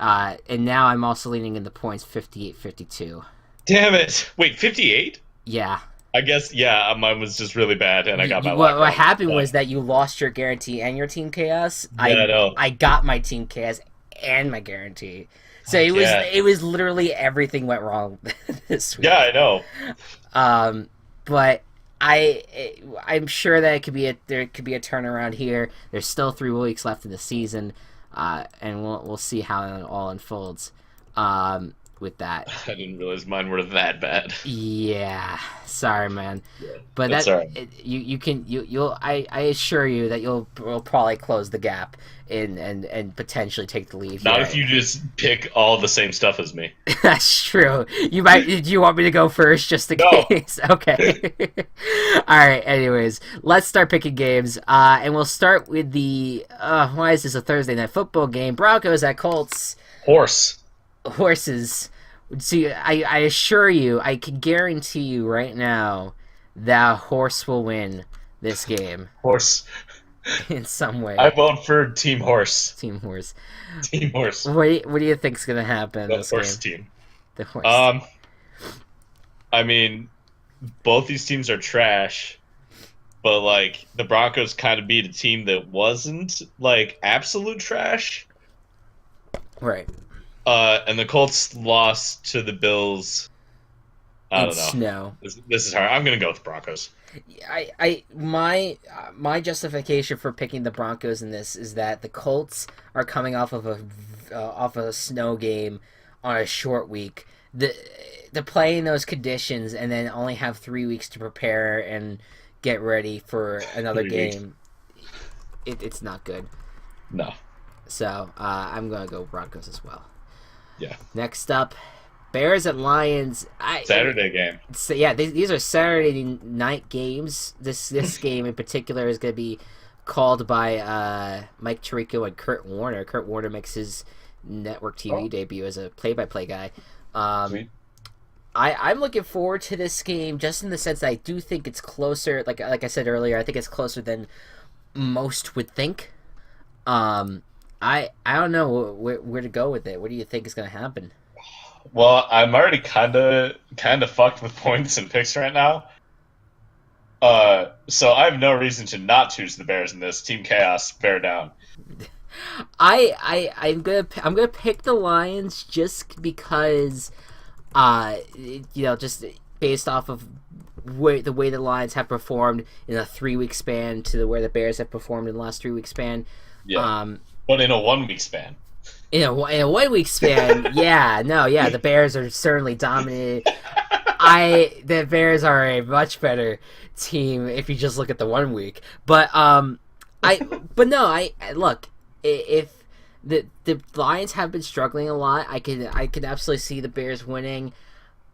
and now I'm also leaning in the points 58-52. damn it. Wait, 58? Yeah. I guess, yeah, mine was just really bad, and I got my luck What wrong. happened But, was that you lost your guarantee and your team chaos. yeah, I know. I got my team chaos and my guarantee. So Fuck yeah. it was literally everything went wrong this week. Yeah, I know. Um, but I'm sure that there could be a turnaround here. There's still 3 weeks left in the season, and we'll see how it all unfolds. With that, I didn't realize mine were that bad. yeah, sorry, man. Yeah, But that's all right. you'll I assure you that will probably close the gap and potentially take the lead. Not here. if you just pick all the same stuff as me. That's true. You might. Do you want me to go first, just in No. case? Okay. All right. Anyways, let's start picking games. And we'll start with the. Why is this a Thursday night football game? Broncos at Colts. Horse. Horses. See, I assure you, I can guarantee you right now that horse will win this game Horse. in some way. I vote for Team Horse. Team horse. Team Horse. What do you think's gonna happen in The this horse game? team. The horse. I mean, both these teams are trash, but like the Broncos kind of beat a team that wasn't like absolute trash. Right. And the Colts lost to the Bills. I In don't know. snow. This is hard. I'm gonna go with the Broncos. My justification for picking the Broncos in this is that the Colts are coming off a snow game on a short week. To play in those conditions and then only have 3 weeks to prepare and get ready for another 3 weeks. game, it's not good. No. So I'm gonna go Broncos as well. Yeah. Next up, Bears at Lions. Saturday game. So yeah, these are Saturday night games. This game in particular is going to be called by Mike Tirico and Kurt Warner. Kurt Warner makes his network TV debut as a play-by-play guy. Sweet. I'm looking forward to this game just in the sense that I do think it's closer. Like I said earlier, I think it's closer than most would think. I don't know where to go with it. What do you think is going to happen? Well, I'm already kind of fucked with points and picks right now. So I have no reason to not choose the Bears in this. Team Chaos, bear down. I'm gonna pick the Lions just because, just based off of the way the Lions have performed in a 3 week span to the way the Bears have performed in the last 3 week span. Yeah. But in a 1 week span. In a 1 week span, the Bears are certainly dominated. The Bears are a much better team if you just look at the 1 week. But look, if the Lions have been struggling a lot, I can absolutely see the Bears winning.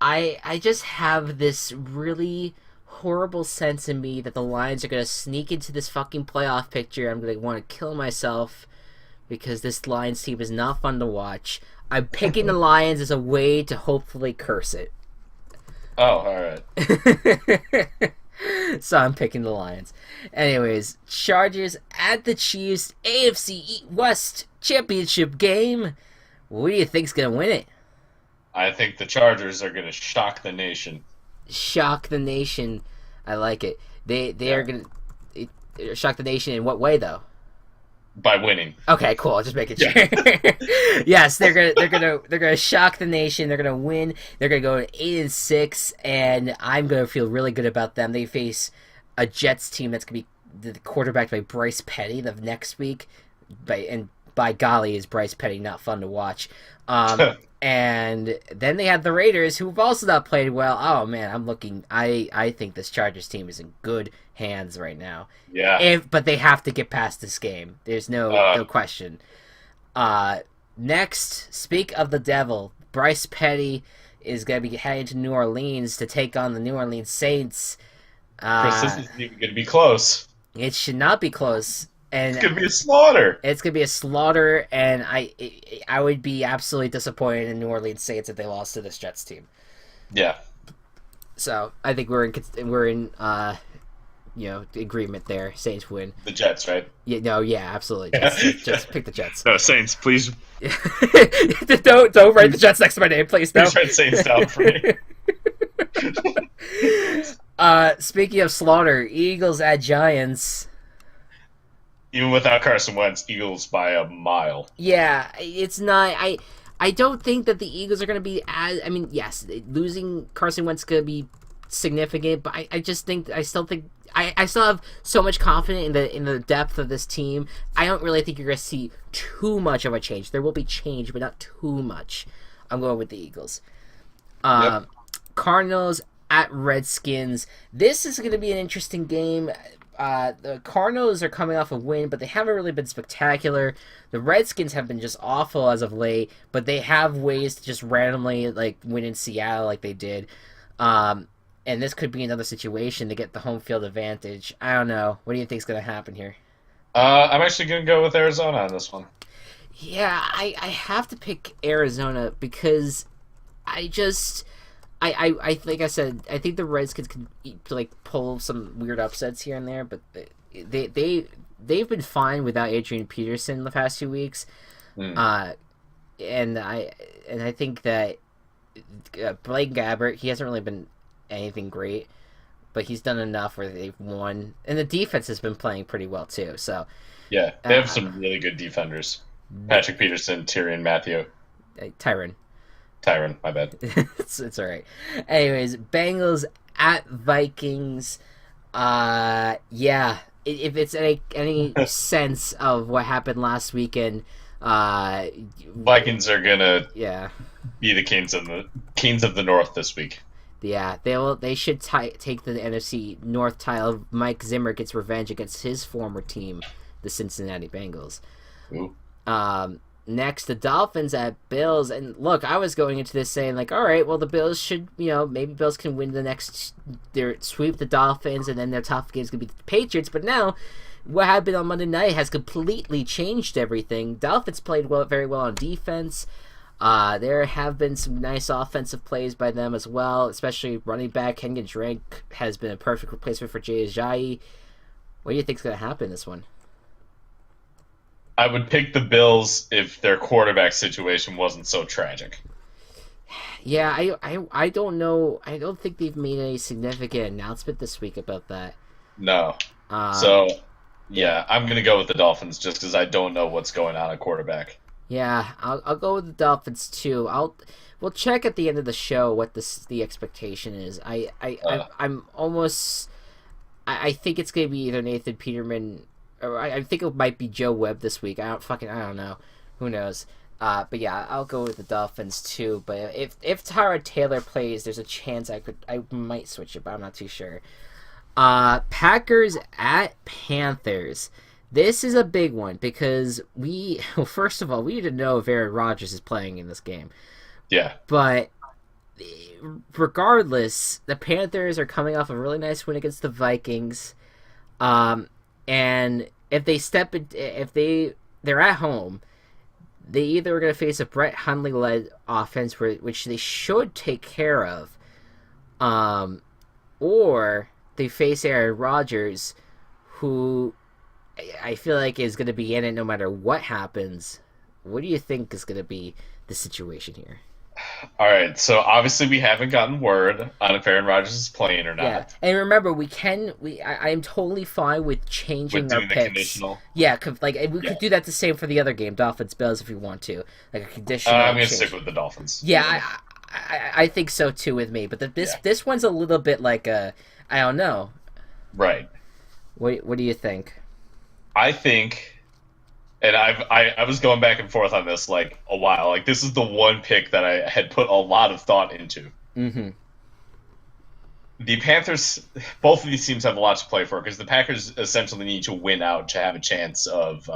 I just have this really horrible sense in me that the Lions are gonna sneak into this fucking playoff picture. I'm gonna want to kill myself because this Lions team is not fun to watch. I'm picking the Lions as a way to hopefully curse it. Oh, all right. So I'm picking the Lions. Anyways, Chargers at the Chiefs, AFC West Championship game. What do you think's gonna win it? I think the Chargers are going to shock the nation. Shock the nation. I like it. They are gonna shock the nation in what way though? By winning. Okay, cool. Just making sure. Yes, they're gonna shock the nation. They're gonna win. They're gonna go 8-6, and I'm gonna feel really good about them. They face a Jets team that's gonna be quarterbacked by Bryce Petty the next week. By golly, is Bryce Petty not fun to watch? And then they have the Raiders, who've also not played well. Oh man, I think this Chargers team is in good hands right now. Yeah. But they have to get past this game. There's no question. Next, speak of the devil. Bryce Petty is going to be heading to New Orleans to take on the New Orleans Saints. Chris, this Uh, isn't even going to be close. it should not be close, It's and going to be a slaughter. it's going to be a slaughter. And I would be absolutely disappointed in New Orleans Saints if they lost to this Jets team. Yeah. So I think we're in agreement there. Saints win. The Jets, right? Yeah, no, yeah, absolutely. Just pick the Jets. No, Saints, please, Don't write the Jets next to my name, please. No. please write Saints down for me. Speaking of slaughter, Eagles at Giants. Even without Carson Wentz, Eagles by a mile. Yeah, it's not. I don't think that the Eagles are going to be as. I mean, yes, losing Carson Wentz is going to be significant, but I just think I still think I still have so much confidence in the depth of this team. I don't really think you're going to see too much of a change. There will be change, but not too much. I'm going with the Eagles. Yep. Cardinals at Redskins. This is going to be an interesting game. The Cardinals are coming off a win, but they haven't really been spectacular. The Redskins have been just awful as of late, but they have ways to just randomly like win in Seattle like they did. And this could be another situation to get the home field advantage. I don't know. What do you think is going to happen here? I'm actually going to go with Arizona on this one. Yeah, I have to pick Arizona because I just I like I said, I think the Redskins can like pull some weird upsets here and there, but they've been fine without Adrian Peterson the past 2 weeks. Mm. And I think that Blake Gabbert, he hasn't really been anything great, but he's done enough where they've won, and the defense has been playing pretty well too. So Yeah, they have some really good defenders. Patrick Peterson, Tyrann Mathieu. Tyron, my bad. It's all right. Anyways, Bengals at Vikings. Yeah. If it's any sense of what happened last weekend, Vikings are gonna yeah, be the kings of the North this week. yeah, they should take the NFC North title. Mike Zimmer gets revenge against his former team, the Cincinnati Bengals. Ooh. Next, the Dolphins at Bills. And look, I was going into this saying, like, all right, well, the Bills should, maybe Bills can win the next, sweep the Dolphins, and then their tough game's going to be the Patriots. But now, what happened on Monday night has completely changed everything. Dolphins played very well on defense. There have been some nice offensive plays by them as well, especially running back Kenyon Drake has been a perfect replacement for Jay Ajayi. What do you think's going to happen in this one? I would pick the Bills if their quarterback situation wasn't so tragic. Yeah, I don't know. I don't think they've made any significant announcement this week about that. No. Um, So, yeah, I'm going to go with the Dolphins just because I don't know what's going on at quarterback. yeah, I'll go with the Dolphins too. We'll check at the end of the show what the expectation is. I'm almost. I think it's gonna be either Nathan Peterman, or I think it might be Joe Webb this week. I don't know. Who knows? But yeah, I'll go with the Dolphins too. But if Tyrod Taylor plays, there's a chance I might switch it, but I'm not too sure. Packers at Panthers. This is a big one because first of all, we need to know if Aaron Rodgers is playing in this game. Yeah. But regardless, the Panthers are coming off a really nice win against the Vikings. And if they're at home, they either are going to face a Brett Hundley-led offense, which they should take care of, or they face Aaron Rodgers, who I feel like is going to be in it no matter what happens. What do you think is going to be the situation here? All right, so obviously we haven't gotten word on if Aaron Rodgers is playing or not. Yeah, and remember, I'm totally fine with changing With our doing the picks. conditional. Yeah, we could do that the same for the other game, Dolphins Bills, if we want to, like a conditional. I'm going to change. stick with the Dolphins. Yeah, I think so too with me, but this one's a little bit like I don't know. Right. What do you think? I think, and I was going back and forth on this like a while. Like this is the one pick that I had put a lot of thought into. Mm-hmm. The Panthers, both of these teams have a lot to play for because the Packers essentially need to win out to have a chance of,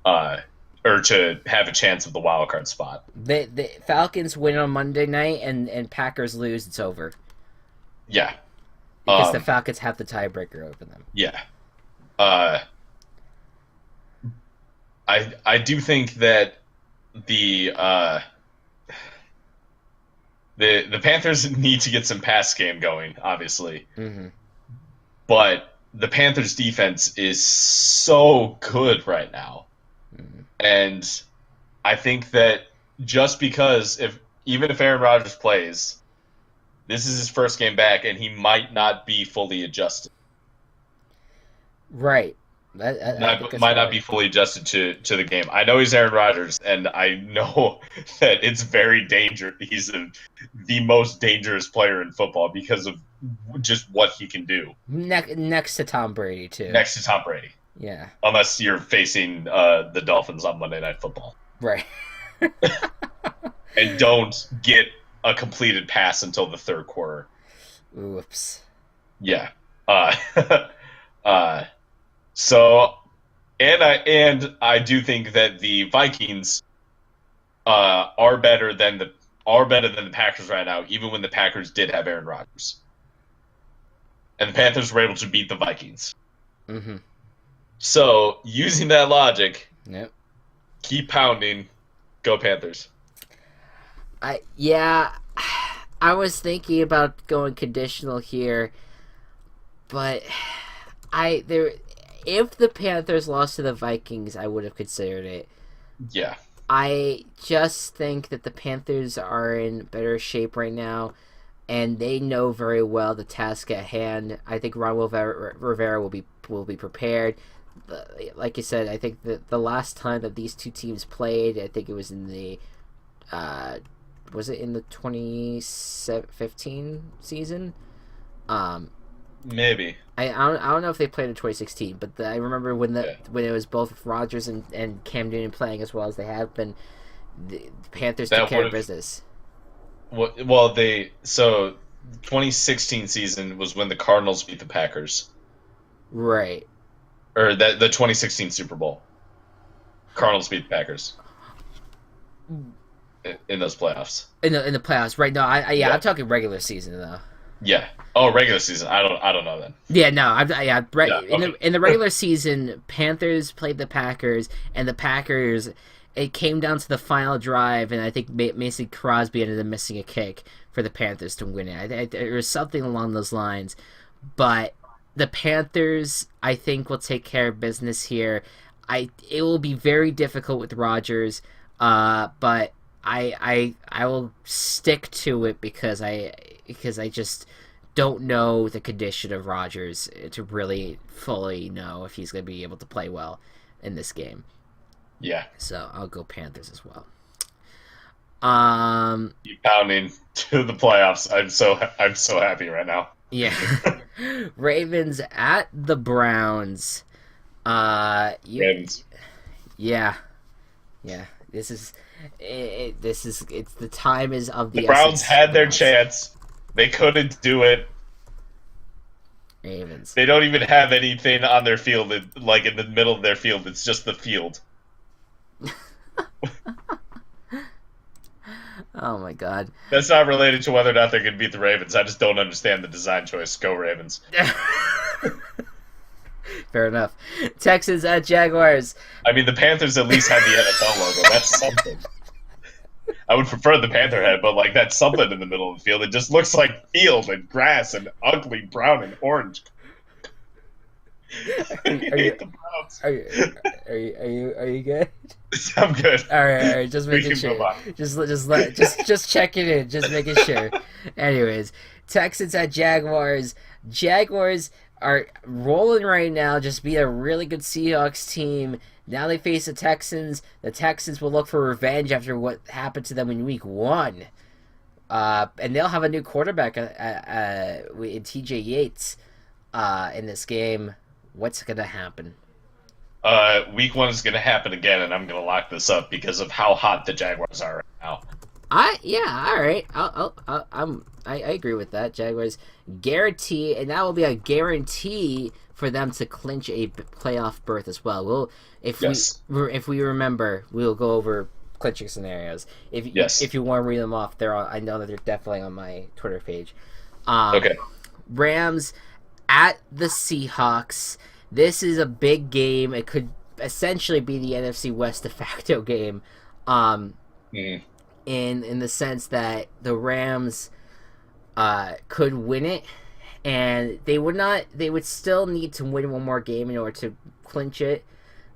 or or to have a chance of the wild card spot. The Falcons win on Monday night and Packers lose, it's over Yeah. because the Um, Falcons have the tiebreaker over them. yeah. Uh, I do think that the uh, the Panthers need to get some pass game going, obviously, Hmm. but the Panthers defense is so good right now, Hmm. and I think that just because if even if Aaron Rodgers plays, this is his first game back, and he might not be fully adjusted. Right. I think that's Might not right. be fully adjusted to the game. I know he's Aaron Rodgers, and I know that it's very dangerous. The most dangerous player in football because of just what he can do Next to Tom Brady too. next to Tom Brady. Yeah. Unless you're facing the Dolphins on Monday Night Football, Right. and don't get a completed pass until the third quarter. Oops. Yeah. Uh, uh, so, and I do think that the Vikings are better than the Packers right now, even when the Packers did have Aaron Rodgers, and the Panthers were able to beat the Vikings. Hmm. So, using that logic, Yep. keep pounding, go Panthers. Yeah. I was thinking about going conditional here, but there. If the Panthers lost to the Vikings, I would have considered it. Yeah, I just think that the Panthers are in better shape right now, and they know very well the task at hand. I think Rivera will be prepared. Like you said, I think that the last time that these two teams played, I think it was in the uh, was it in the 2015 season? Um, maybe. I don't know if they played in 2016, but I remember Yeah, when it was both Rodgers and Cam Newton playing as well as they have been. The Panthers took that care would of have. business. Well, they so 2016 season was when the Cardinals beat the Packers, Right. or that the 2016 Super Bowl. Cardinals beat the Packers in those playoffs. In the playoffs, right? No, yeah, Yeah, I'm talking regular season though. yeah. Oh, regular season. I don't know then. Yeah, no, yeah, right. Yeah. Okay. In the regular season, Panthers played the Packers, and the Packers. It came down to the final drive, and I think Mason Crosby ended up missing a kick for the Panthers to win it. There was something along those lines, but the Panthers, I think, will take care of business here. It will be very difficult with Rodgers, but I will stick to it because I just don't know the condition of Rodgers to really fully know if he's going to be able to play well in this game. Yeah. So I'll go Panthers as well. Keep pounding to the playoffs. I'm so happy right now. Yeah. Ravens at the Browns. Ravens. Yeah, yeah. It's the time is of The the Browns essence. had The their Browns. chance. They couldn't do it. Ravens. They don't even have anything on their field, like in the middle of their field. It's just the field. Oh my god. That's not related to whether or not they're going to beat the Ravens. I just don't understand the design choice. Go Ravens. Fair enough. Texans at Jaguars. I mean, the Panthers at least had the NFL logo. That's something. I would prefer the Panther head, but like that's something in the middle of the field. It just looks like field and grass and ugly brown and orange. I Are you hate the Browns. are you good? I'm good. All right. Just We making can move sure. on. Just checking in. Just making sure. Anyways, Texans at Jaguars. Jaguars are rolling right now. Just beat a really good Seahawks team. Now they face the Texans. The Texans will look for revenge after what happened to them in Week 1. And they'll have a new quarterback in T.J. Yates in this game. What's gonna happen? Week 1 is going to happen again, and I'm going to lock this up because of how hot the Jaguars are right now. All right. I agree with that. Jaguars guarantee, and that will be a guarantee for them to clinch a playoff berth as well. We'll Yes. if we remember, we'll go over clinching scenarios. Yes. If you want to read them off, they're on, I know that they're definitely on my Twitter page. Um, Okay. Rams at the Seahawks. This is a big game. It could essentially be the NFC West de facto game. Um, Mm. in the sense that the Rams could win it, and they would not. They would still need to win one more game in order to clinch it.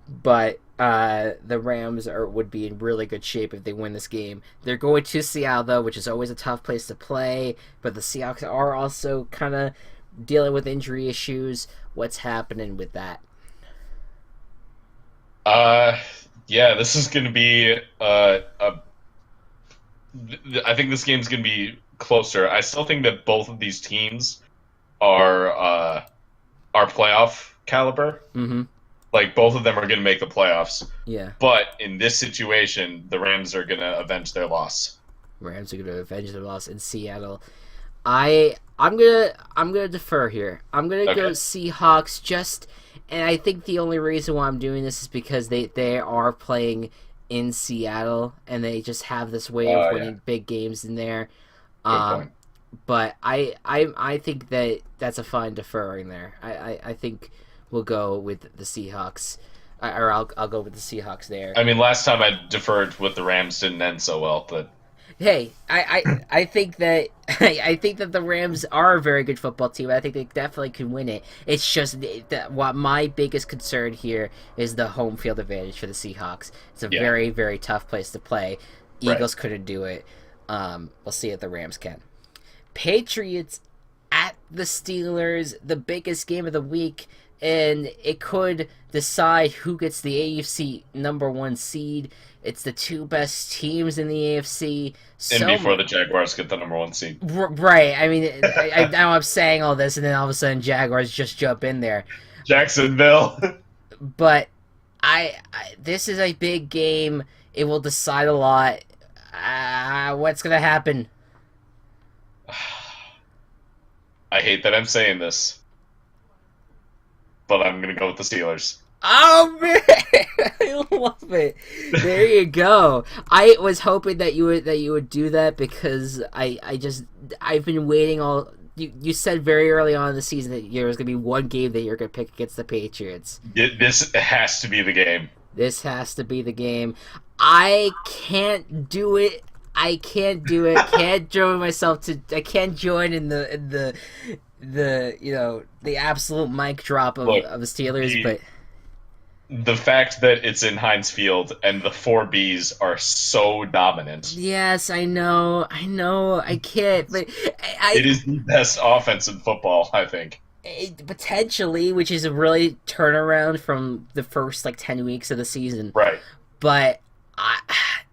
But the Rams would be in really good shape if they win this game. They're going to Seattle though, which is always a tough place to play. But the Seahawks are also kind of dealing with injury issues. What's happening with that? Uh, yeah, this is going to be I think this game's going to be closer. I still think that both of these teams are playoff caliber. Mm-hmm. Like both of them are going to make the playoffs. Yeah, But in this situation, the Rams are going to avenge their loss. Rams are going to avenge their loss in Seattle. I'm gonna defer here. I'm gonna go Okay. Seahawks just, and I think the only reason why I'm doing this is because they are playing in Seattle and they just have this way of Yeah. winning big games in there. Good Um, point. but I think that that's a fine deferring there. I think we'll go with the Seahawks, or I'll go with the Seahawks there. I mean, last time I deferred with the Rams didn't end so well, but Hey, I think that I think that the Rams are a very good football team. I think they definitely can win it. It's just that what my biggest concern here is the home field advantage for the Seahawks. It's a yeah, very tough place to play. right. Eagles couldn't do it. We'll see if the Rams can. Patriots at the Steelers, the biggest game of the week, and it could decide who gets the AFC number one seed. It's the two best teams in the AFC. And before the Jaguars get the number one seed. Right. I mean, I know I'm saying all this, and then all of a sudden Jaguars just jump in there. Jacksonville. But this is a big game. It will decide a lot. What's gonna happen? I hate that I'm saying this, but I'm going to go with the Steelers. Oh man, I love it. There you go. I was hoping that you would do that because I've been waiting all. You said very early on in the season that there was gonna be one game that you're gonna pick against the Patriots. This has to be the game. This has to be the game. I can't do it. I can't do it. Can't join myself to. I can't join in the the absolute mic drop Look, of the Steelers, the, but. the fact that it's in Heinz Field and the four Bs are so dominant. Yes, I know, I can't, but It is the best offense in football, I think. potentially, which is a really turnaround from the first like 10 weeks of the season. Right. But I,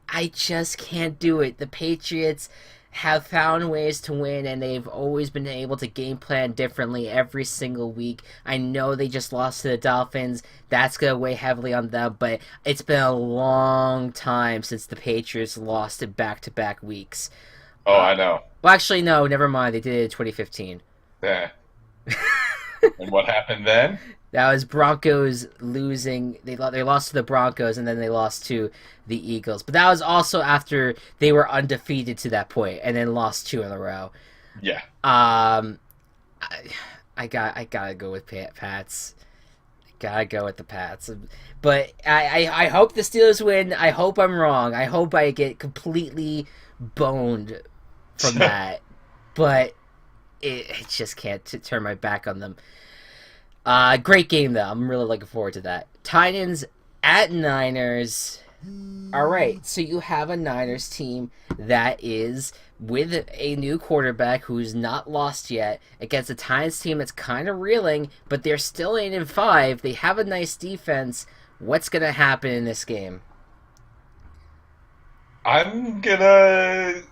I just can't do it. The Patriots have found ways to win, and they've always been able to game plan differently every single week. I know they just lost to the Dolphins. That's going to weigh heavily on them, but it's been a long time since the Patriots lost in back-to-back weeks. Oh, I know. Well, actually, no, never mind. They did it in 2015. Yeah. And what happened then? That was Broncos losing. They lost to the Broncos, and then they lost to the Eagles. But that was also after they were undefeated to that point, and then lost two in a row. Yeah. Um, I gotta go with Pats. Gotta go with the Pats. But I hope the Steelers win. I hope I'm wrong. I hope I get completely boned from that. But I just can't turn my back on them. Great game though. I'm really looking forward to that. Titans at Niners. All right, so you have a Niners team that is with a new quarterback who's not lost yet against a Titans team that's kind of reeling, but they're still 8-5. They have a nice defense. What's gonna happen in this game? I'm gonna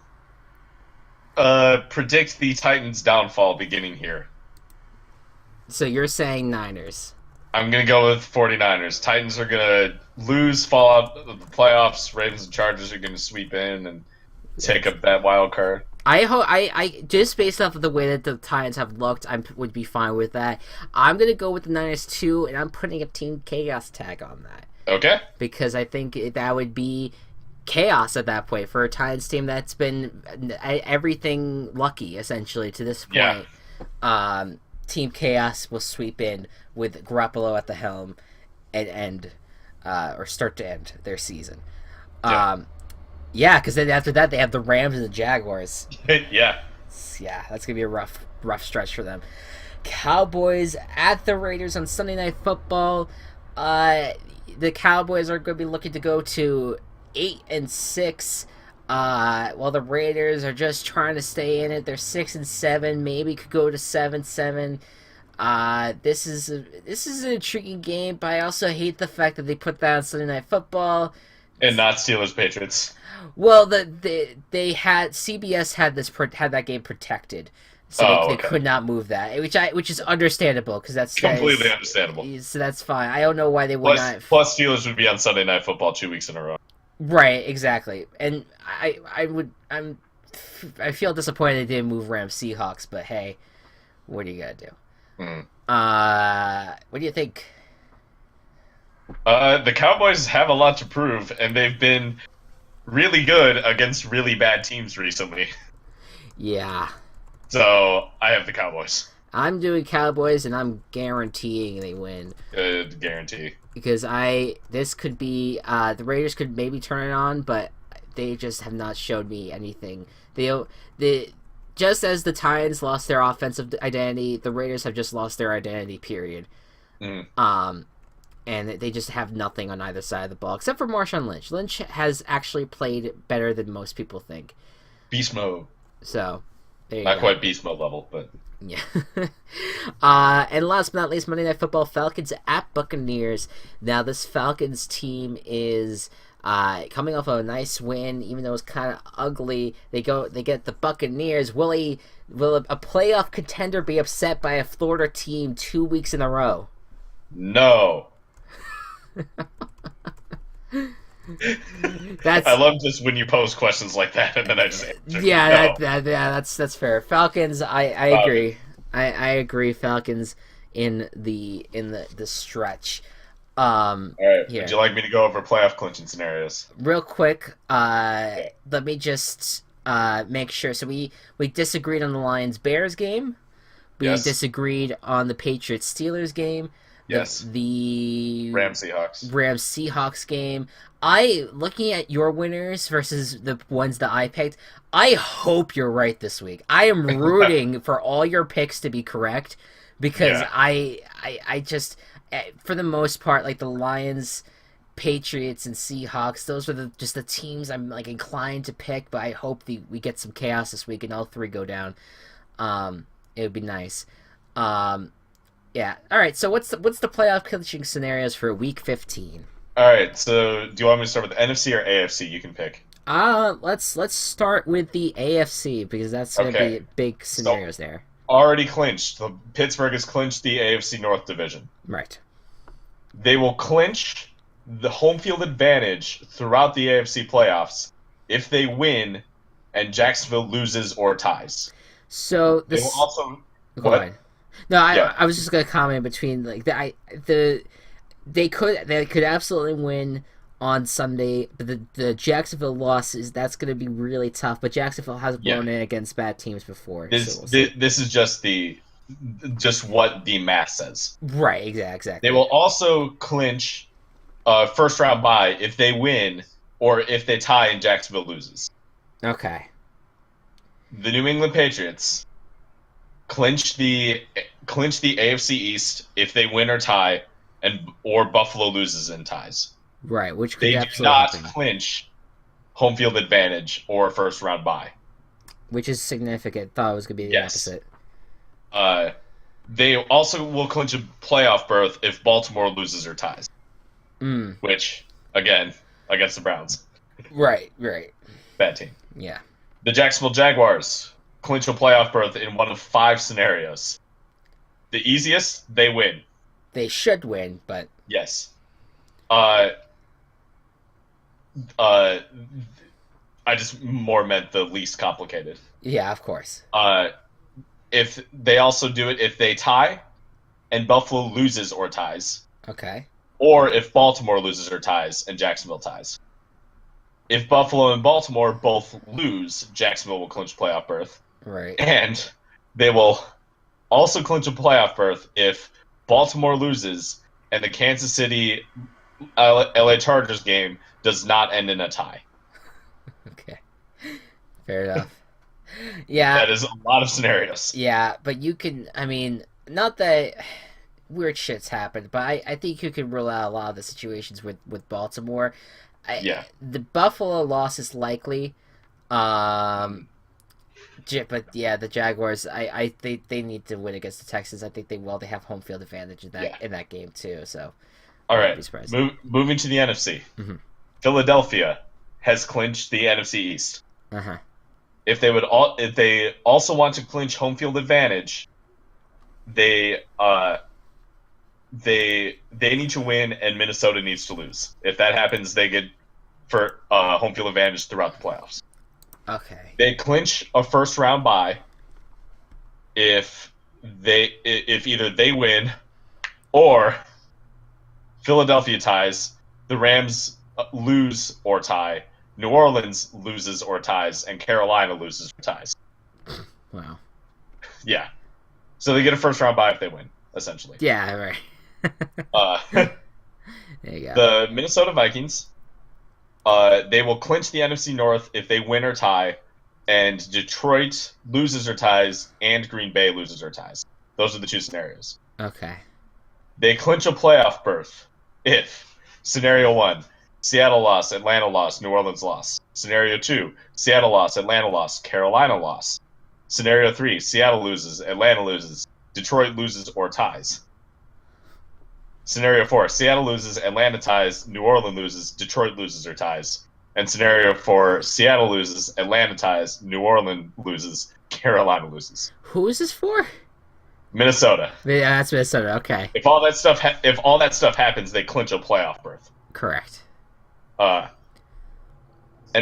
predict the Titans' downfall beginning here. So you're saying Niners? I'm going to go with 49ers. Titans are going to lose, fall out of the playoffs. Ravens and Chargers are going to sweep in, and take up that wild card. I hope I just based off of the way that the Titans have looked, I would be fine with that. I'm gonna go with the Niners too, and I'm putting a Team Chaos tag on that Okay. because I think that would be chaos at that point for a Titans team that's been everything lucky essentially to this Yeah. point. Team Chaos will sweep in with Garoppolo at the helm and end or start to end their season. Yeah. Yeah, because then after that they have the Rams and the Jaguars. Yeah. Yeah, that's gonna be a rough stretch for them. Cowboys at the Raiders on Sunday Night Football. The Cowboys are going to be looking to go to 8-6. While the Raiders are just trying to stay in it. They're 6-7. Maybe could go to 7-7. This is an intriguing game, but I also hate the fact that they put that on Sunday Night Football. And not Steelers Patriots. Well, they had CBS had that game protected, so they could not move that, which is understandable because that's Completely understandable. So that's fine. I don't know why they would not. Plus, Steelers would be on Sunday Night Football 2 weeks in a row. Right, exactly, and I feel disappointed they didn't move Rams Seahawks, but hey, what do you gotta do? What do you think? The Cowboys have a lot to prove, and they've been really good against really bad teams recently. Yeah. So I have the Cowboys. I'm doing Cowboys, and I'm guaranteeing they win. Good guarantee. Because this could be the Raiders could maybe turn it on, but they just have not showed me anything. They just as the Titans lost their offensive identity, the Raiders have just lost their identity. Period. And they just have nothing on either side of the ball except for Marshawn Lynch. Lynch has actually played better than most people think. Beast mode. So, there you not go. quite beast mode level, but yeah. And last but not least, Monday Night Football, Falcons at Buccaneers. Now, this Falcons team is coming off of a nice win, even though it's kind of ugly. They get the Buccaneers. Will a playoff contender be upset by a Florida team 2 weeks in a row? No. I love just when you pose questions like that, and then I just answer. Yeah, no. That's fair. Falcons, I agree. I agree. Falcons in the stretch. All right. Here. Would you like me to go over playoff clinching scenarios? Real quick, let me just make sure. So we disagreed on the Lions-Bears game. We disagreed on the Patriots-Steelers game. The Rams-Seahawks game. Looking at your winners versus the ones that I picked, I hope you're right this week. I am rooting for all your picks to be correct because I just, for the most part, like the Lions, Patriots, and Seahawks, those were just the teams I'm like inclined to pick, but I hope we get some chaos this week and all three go down. It would be nice. Yeah. All right. So what's the playoff clinching scenarios for Week 15? All right. So do you want me to start with NFC or AFC? You can pick. Let's start with the AFC because that's gonna be big scenarios there. Already clinched. Pittsburgh has clinched the AFC North division. Right. They will clinch the home field advantage throughout the AFC playoffs if they win and Jacksonville loses or ties. So they will also go ahead. No, I was just gonna comment between like they could absolutely win on Sunday, but the Jacksonville loss that's gonna be really tough. But Jacksonville has blown in against bad teams before. This is just what the math says. Right. Exactly. They will also clinch first round bye if they win or if they tie and Jacksonville loses. Okay. The New England Patriots clinch the AFC East if they win or tie, or Buffalo loses and ties. Right, which could they do not clinch home field advantage or first round bye, which is significant. Thought it was going to be the opposite. They also will clinch a playoff berth if Baltimore loses or ties. Which again against the Browns. Right. Bad team. Yeah. The Jacksonville Jaguars clinch a playoff berth in one of 5 scenarios. The easiest, they win. They should win, but I just more meant the least complicated. Yeah, of course. Uh, if they also do it if they tie and Buffalo loses or ties, Okay. or if Baltimore loses or ties and Jacksonville ties. If Buffalo and Baltimore both lose, Jacksonville will clinch playoff berth, Right. and they will also clinch a playoff berth if Baltimore loses and the Kansas City LA Chargers game does not end in a tie. Okay. Fair enough. Yeah. That is a lot of scenarios. Yeah, but you can. I mean, not that weird shits happened, but I think you can rule out a lot of the situations with Baltimore. Yeah. The Buffalo loss is likely. Um, but yeah, the Jaguars. I think they need to win against the Texans. I think they will. They have home field advantage Yeah. in that game too. So All I wouldn't right. be surprised. Moving to the NFC. Mm-hmm. Philadelphia has clinched the NFC East. Uh huh. If they also want to clinch home field advantage, they they need to win and Minnesota needs to lose. If that happens, they get for home field advantage throughout the playoffs. Okay. They clinch a first round bye if either they win or Philadelphia ties, the Rams lose or tie, New Orleans loses or ties, and Carolina loses or ties. Wow. Yeah. So they get a first round bye if they win, essentially. Yeah. Right. Uh, There you go. the Minnesota Vikings, they will clinch the NFC North if they win or tie, and Detroit loses or ties, and Green Bay loses or ties. Those are the two scenarios. Okay. They clinch a playoff berth if scenario 1, Seattle loss, Atlanta loss, New Orleans loss. Scenario 2, Seattle loss, Atlanta loss, Carolina loss. Scenario 3, Seattle loses, Atlanta loses, Detroit loses or ties. Scenario 4, Seattle loses, Atlanta ties, New Orleans loses, Detroit loses or ties. And scenario 4, Seattle loses, Atlanta ties, New Orleans loses, Carolina loses. Who is this for? Minnesota. Yeah, that's Minnesota. Okay. If all that stuff happens, they clinch a playoff berth. Correct. And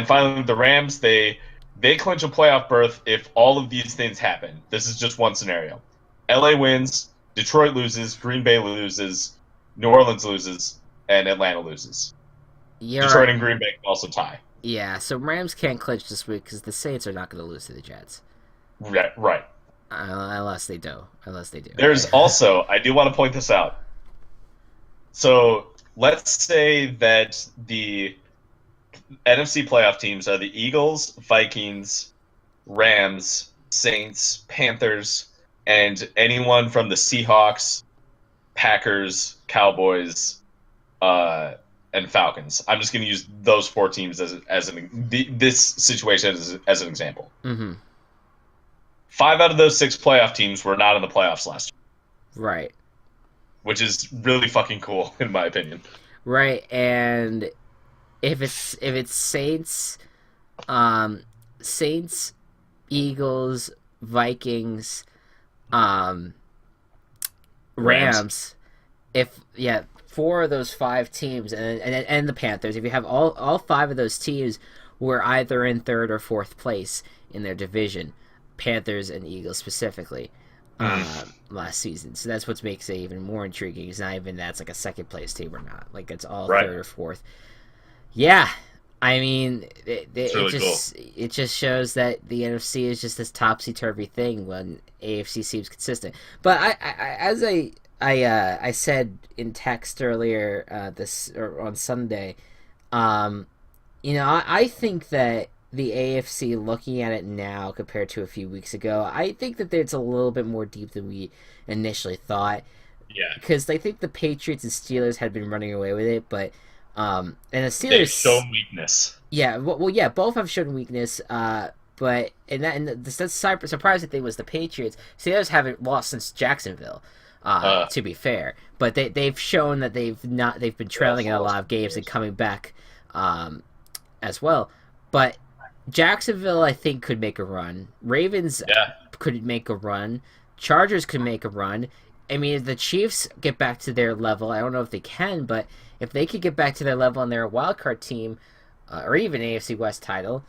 finally, the Rams, they clinch a playoff berth if all of these things happen. This is just one scenario. LA wins, Detroit loses, Green Bay loses, New Orleans loses, and Atlanta loses. Yeah. Detroit and Green Bay can also tie. Yeah. So Rams can't clinch this week because the Saints are not going to lose to the Jets. Right. Unless they do. There's also, I do want to point this out. So let's say that the NFC playoff teams are the Eagles, Vikings, Rams, Saints, Panthers, and anyone from the Seahawks, Packers, Cowboys, and Falcons. I'm just going to use those 4 teams this situation as an example. Mm-hmm. 5 out of those 6 playoff teams were not in the playoffs last year. Right. Which is really fucking cool, in my opinion. Right, and if it's Saints, Eagles, Vikings, Rams. If 4 of those 5 teams, and the Panthers. If you have all 5 of those teams were either in 3rd or 4th place in their division. Panthers and Eagles specifically last season. So that's what makes it even more intriguing. It's not even that's like a 2nd place team or not. Like it's all right. 3rd or 4th. Yeah, I mean, it just shows that the NFC is just this topsy turvy thing when AFC seems consistent. But I said in text earlier on Sunday, I think that the AFC, looking at it now compared to a few weeks ago, I think that it's a little bit more deep than we initially thought. Yeah. Because I think the Patriots and Steelers had been running away with it, but and the Steelers they've shown weakness. Yeah, both have shown weakness. But the surprising thing was the Patriots. Steelers haven't lost since Jacksonville. To be fair, but they've shown that they've been trailing in a lot of games and coming back, as well. But Jacksonville, I think, could make a run. Ravens could make a run. Chargers could make a run. I mean, if the Chiefs get back to their level, I don't know if they can, but if they could get back to their level and they're a wild card team, or even AFC West title,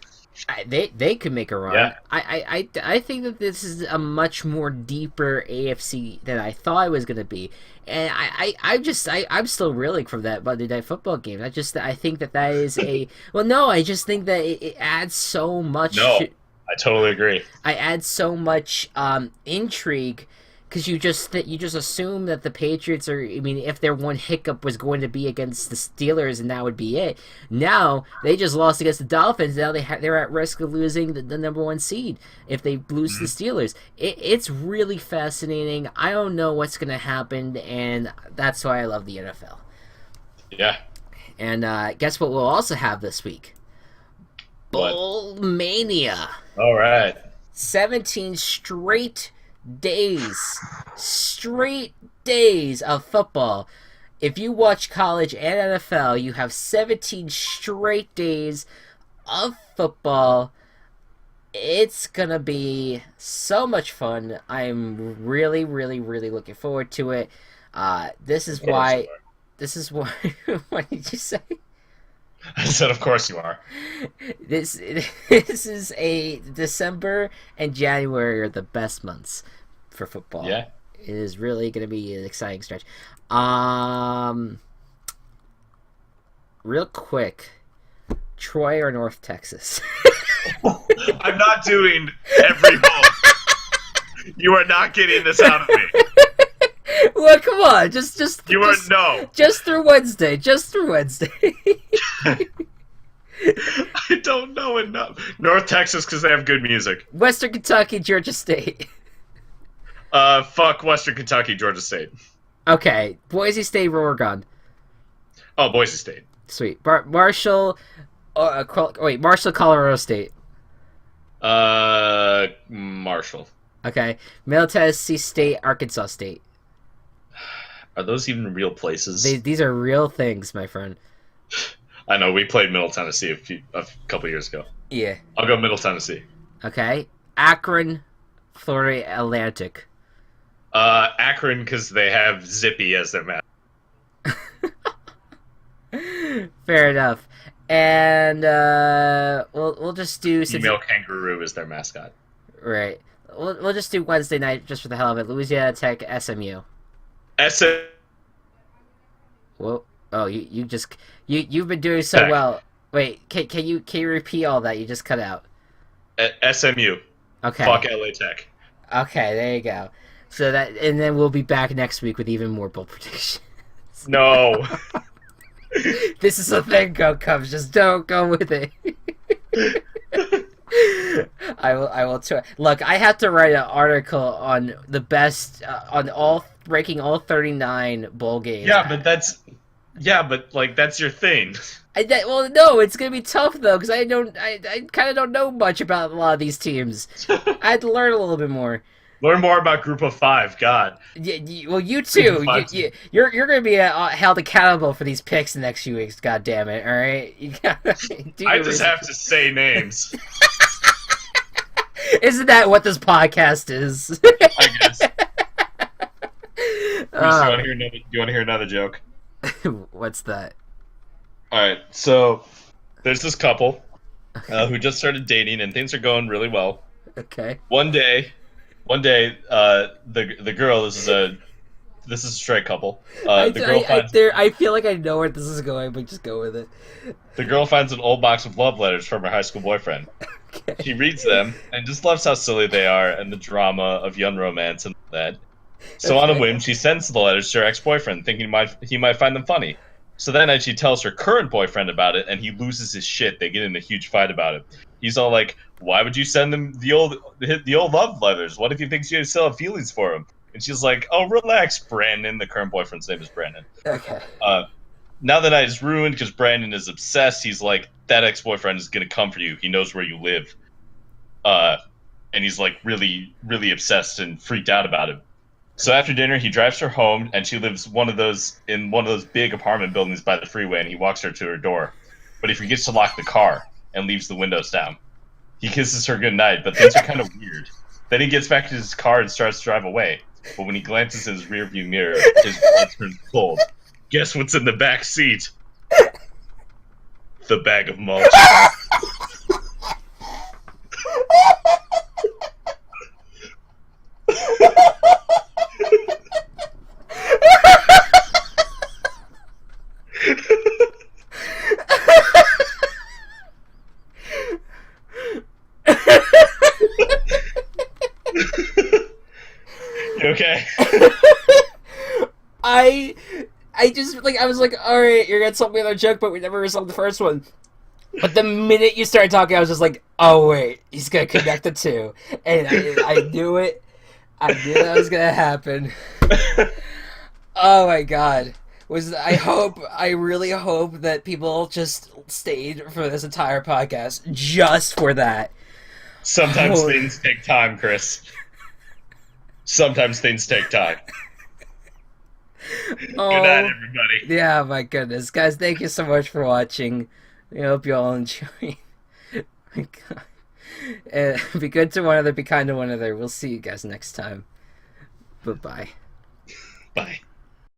they could make a run. Yeah. I think that this is a much more deeper AFC than I thought it was going to be. And I'm still reeling from that Monday Night Football game. I think that is a well, no, I just think that it adds so much. No, I totally agree. I add so much intrigue because you just assume that the Patriots are. I mean, if their one hiccup was going to be against the Steelers, and that would be it. Now they just lost against the Dolphins. Now they're at risk of losing the number one seed if they lose the Steelers. It's really fascinating. I don't know what's going to happen, and that's why I love the NFL. Yeah. And guess what we'll also have this week? Bowl Mania. All right. 17 straight days of football. If you watch college and NFL, you have 17 straight days of football. It's gonna be so much fun. I'm really, really, really looking forward to it. This is why. What did you say? I said, of course you are. This is a December and January are the best months for football. Yeah. It is really going to be an exciting stretch. Real quick, Troy or North Texas? I'm not doing every bowl. You are not getting this out of me. Well, come on, just You are no. just through Wednesday. Just through Wednesday. I don't know enough. North Texas because they have good music. Western Kentucky, Georgia State. Fuck Western Kentucky, Georgia State. Okay, Boise State, Oregon. Oh, Boise State. Sweet. Marshall. Marshall, Colorado State. Marshall. Okay, Middle Tennessee State, Arkansas State. Are those even real places? These are real things, my friend. I know, we played Middle Tennessee a couple years ago. Yeah. I'll go Middle Tennessee. Okay. Akron, Florida Atlantic. Akron, because they have Zippy as their mascot. Fair enough. And we'll just do Female kangaroo is their mascot. Right. We'll just do Wednesday night just for the hell of it. Louisiana Tech, SMU. Whoa! Oh, you've been doing so Tech. well. Wait, can you repeat all that? You just cut out. SMU. Okay. Fuck LA Tech. Okay, there you go. So and then we'll be back next week with even more bold predictions. No. This is a thing, Go Cubs. Just don't go with it. I will try. Look, I have to write an article on the best ranking all 39 bowl games. Yeah, but that's your thing. Well, no, it's gonna be tough though because I kind of don't know much about a lot of these teams. I had to learn a little bit more. Learn more about Group of Five. God. Well, you too. You're going to be held accountable for these picks the next few weeks. God damn it! All right. You gotta I just have to say names. Isn't that what this podcast is? I guess. Do you want to hear another joke? What's that? All right. So there's this couple who just started dating, and things are going really well. Okay. One day, the girl. This is a straight couple. I feel like I know where this is going, but just go with it. The girl finds an old box of love letters from her high school boyfriend. Okay. She reads them and just loves how silly they are and the drama of young romance and that. So on a whim, she sends the letters to her ex-boyfriend, thinking he might find them funny. So that night, she tells her current boyfriend about it, and he loses his shit. They get in a huge fight about it. He's all like, "Why would you send them the old love letters? What if he thinks you still have feelings for him?" And she's like, "Oh, relax, Brandon." The current boyfriend's name is Brandon. Okay. Now the night is ruined because Brandon is obsessed. He's like, that ex-boyfriend is gonna come for you. He knows where you live. And he's like really, really obsessed and freaked out about it. So after dinner, he drives her home, and she lives in one of those big apartment buildings by the freeway. And he walks her to her door, but he forgets to lock the car and leaves the windows down. He kisses her goodnight, but things are kind of weird. Then he gets back to his car and starts to drive away. But when he glances in his rearview mirror, his blood turns cold. Guess what's in the back seat? the bag of mulch. You okay? I just like I was like, all right, you're gonna tell me another joke, but we never resolved the first one. But the minute you started talking, I was just like, oh wait, he's gonna connect the two, and I knew it. I knew that was gonna happen. Oh my god. I really hope that people just stayed for this entire podcast just for that. Sometimes Oh. things take time, Chris. Sometimes things take time. Good night, everybody. Yeah, my goodness. Guys, thank you so much for watching. I hope you all enjoy. My god. Be good to one another, be kind to one another. We'll see you guys next time. Bye-bye. Bye.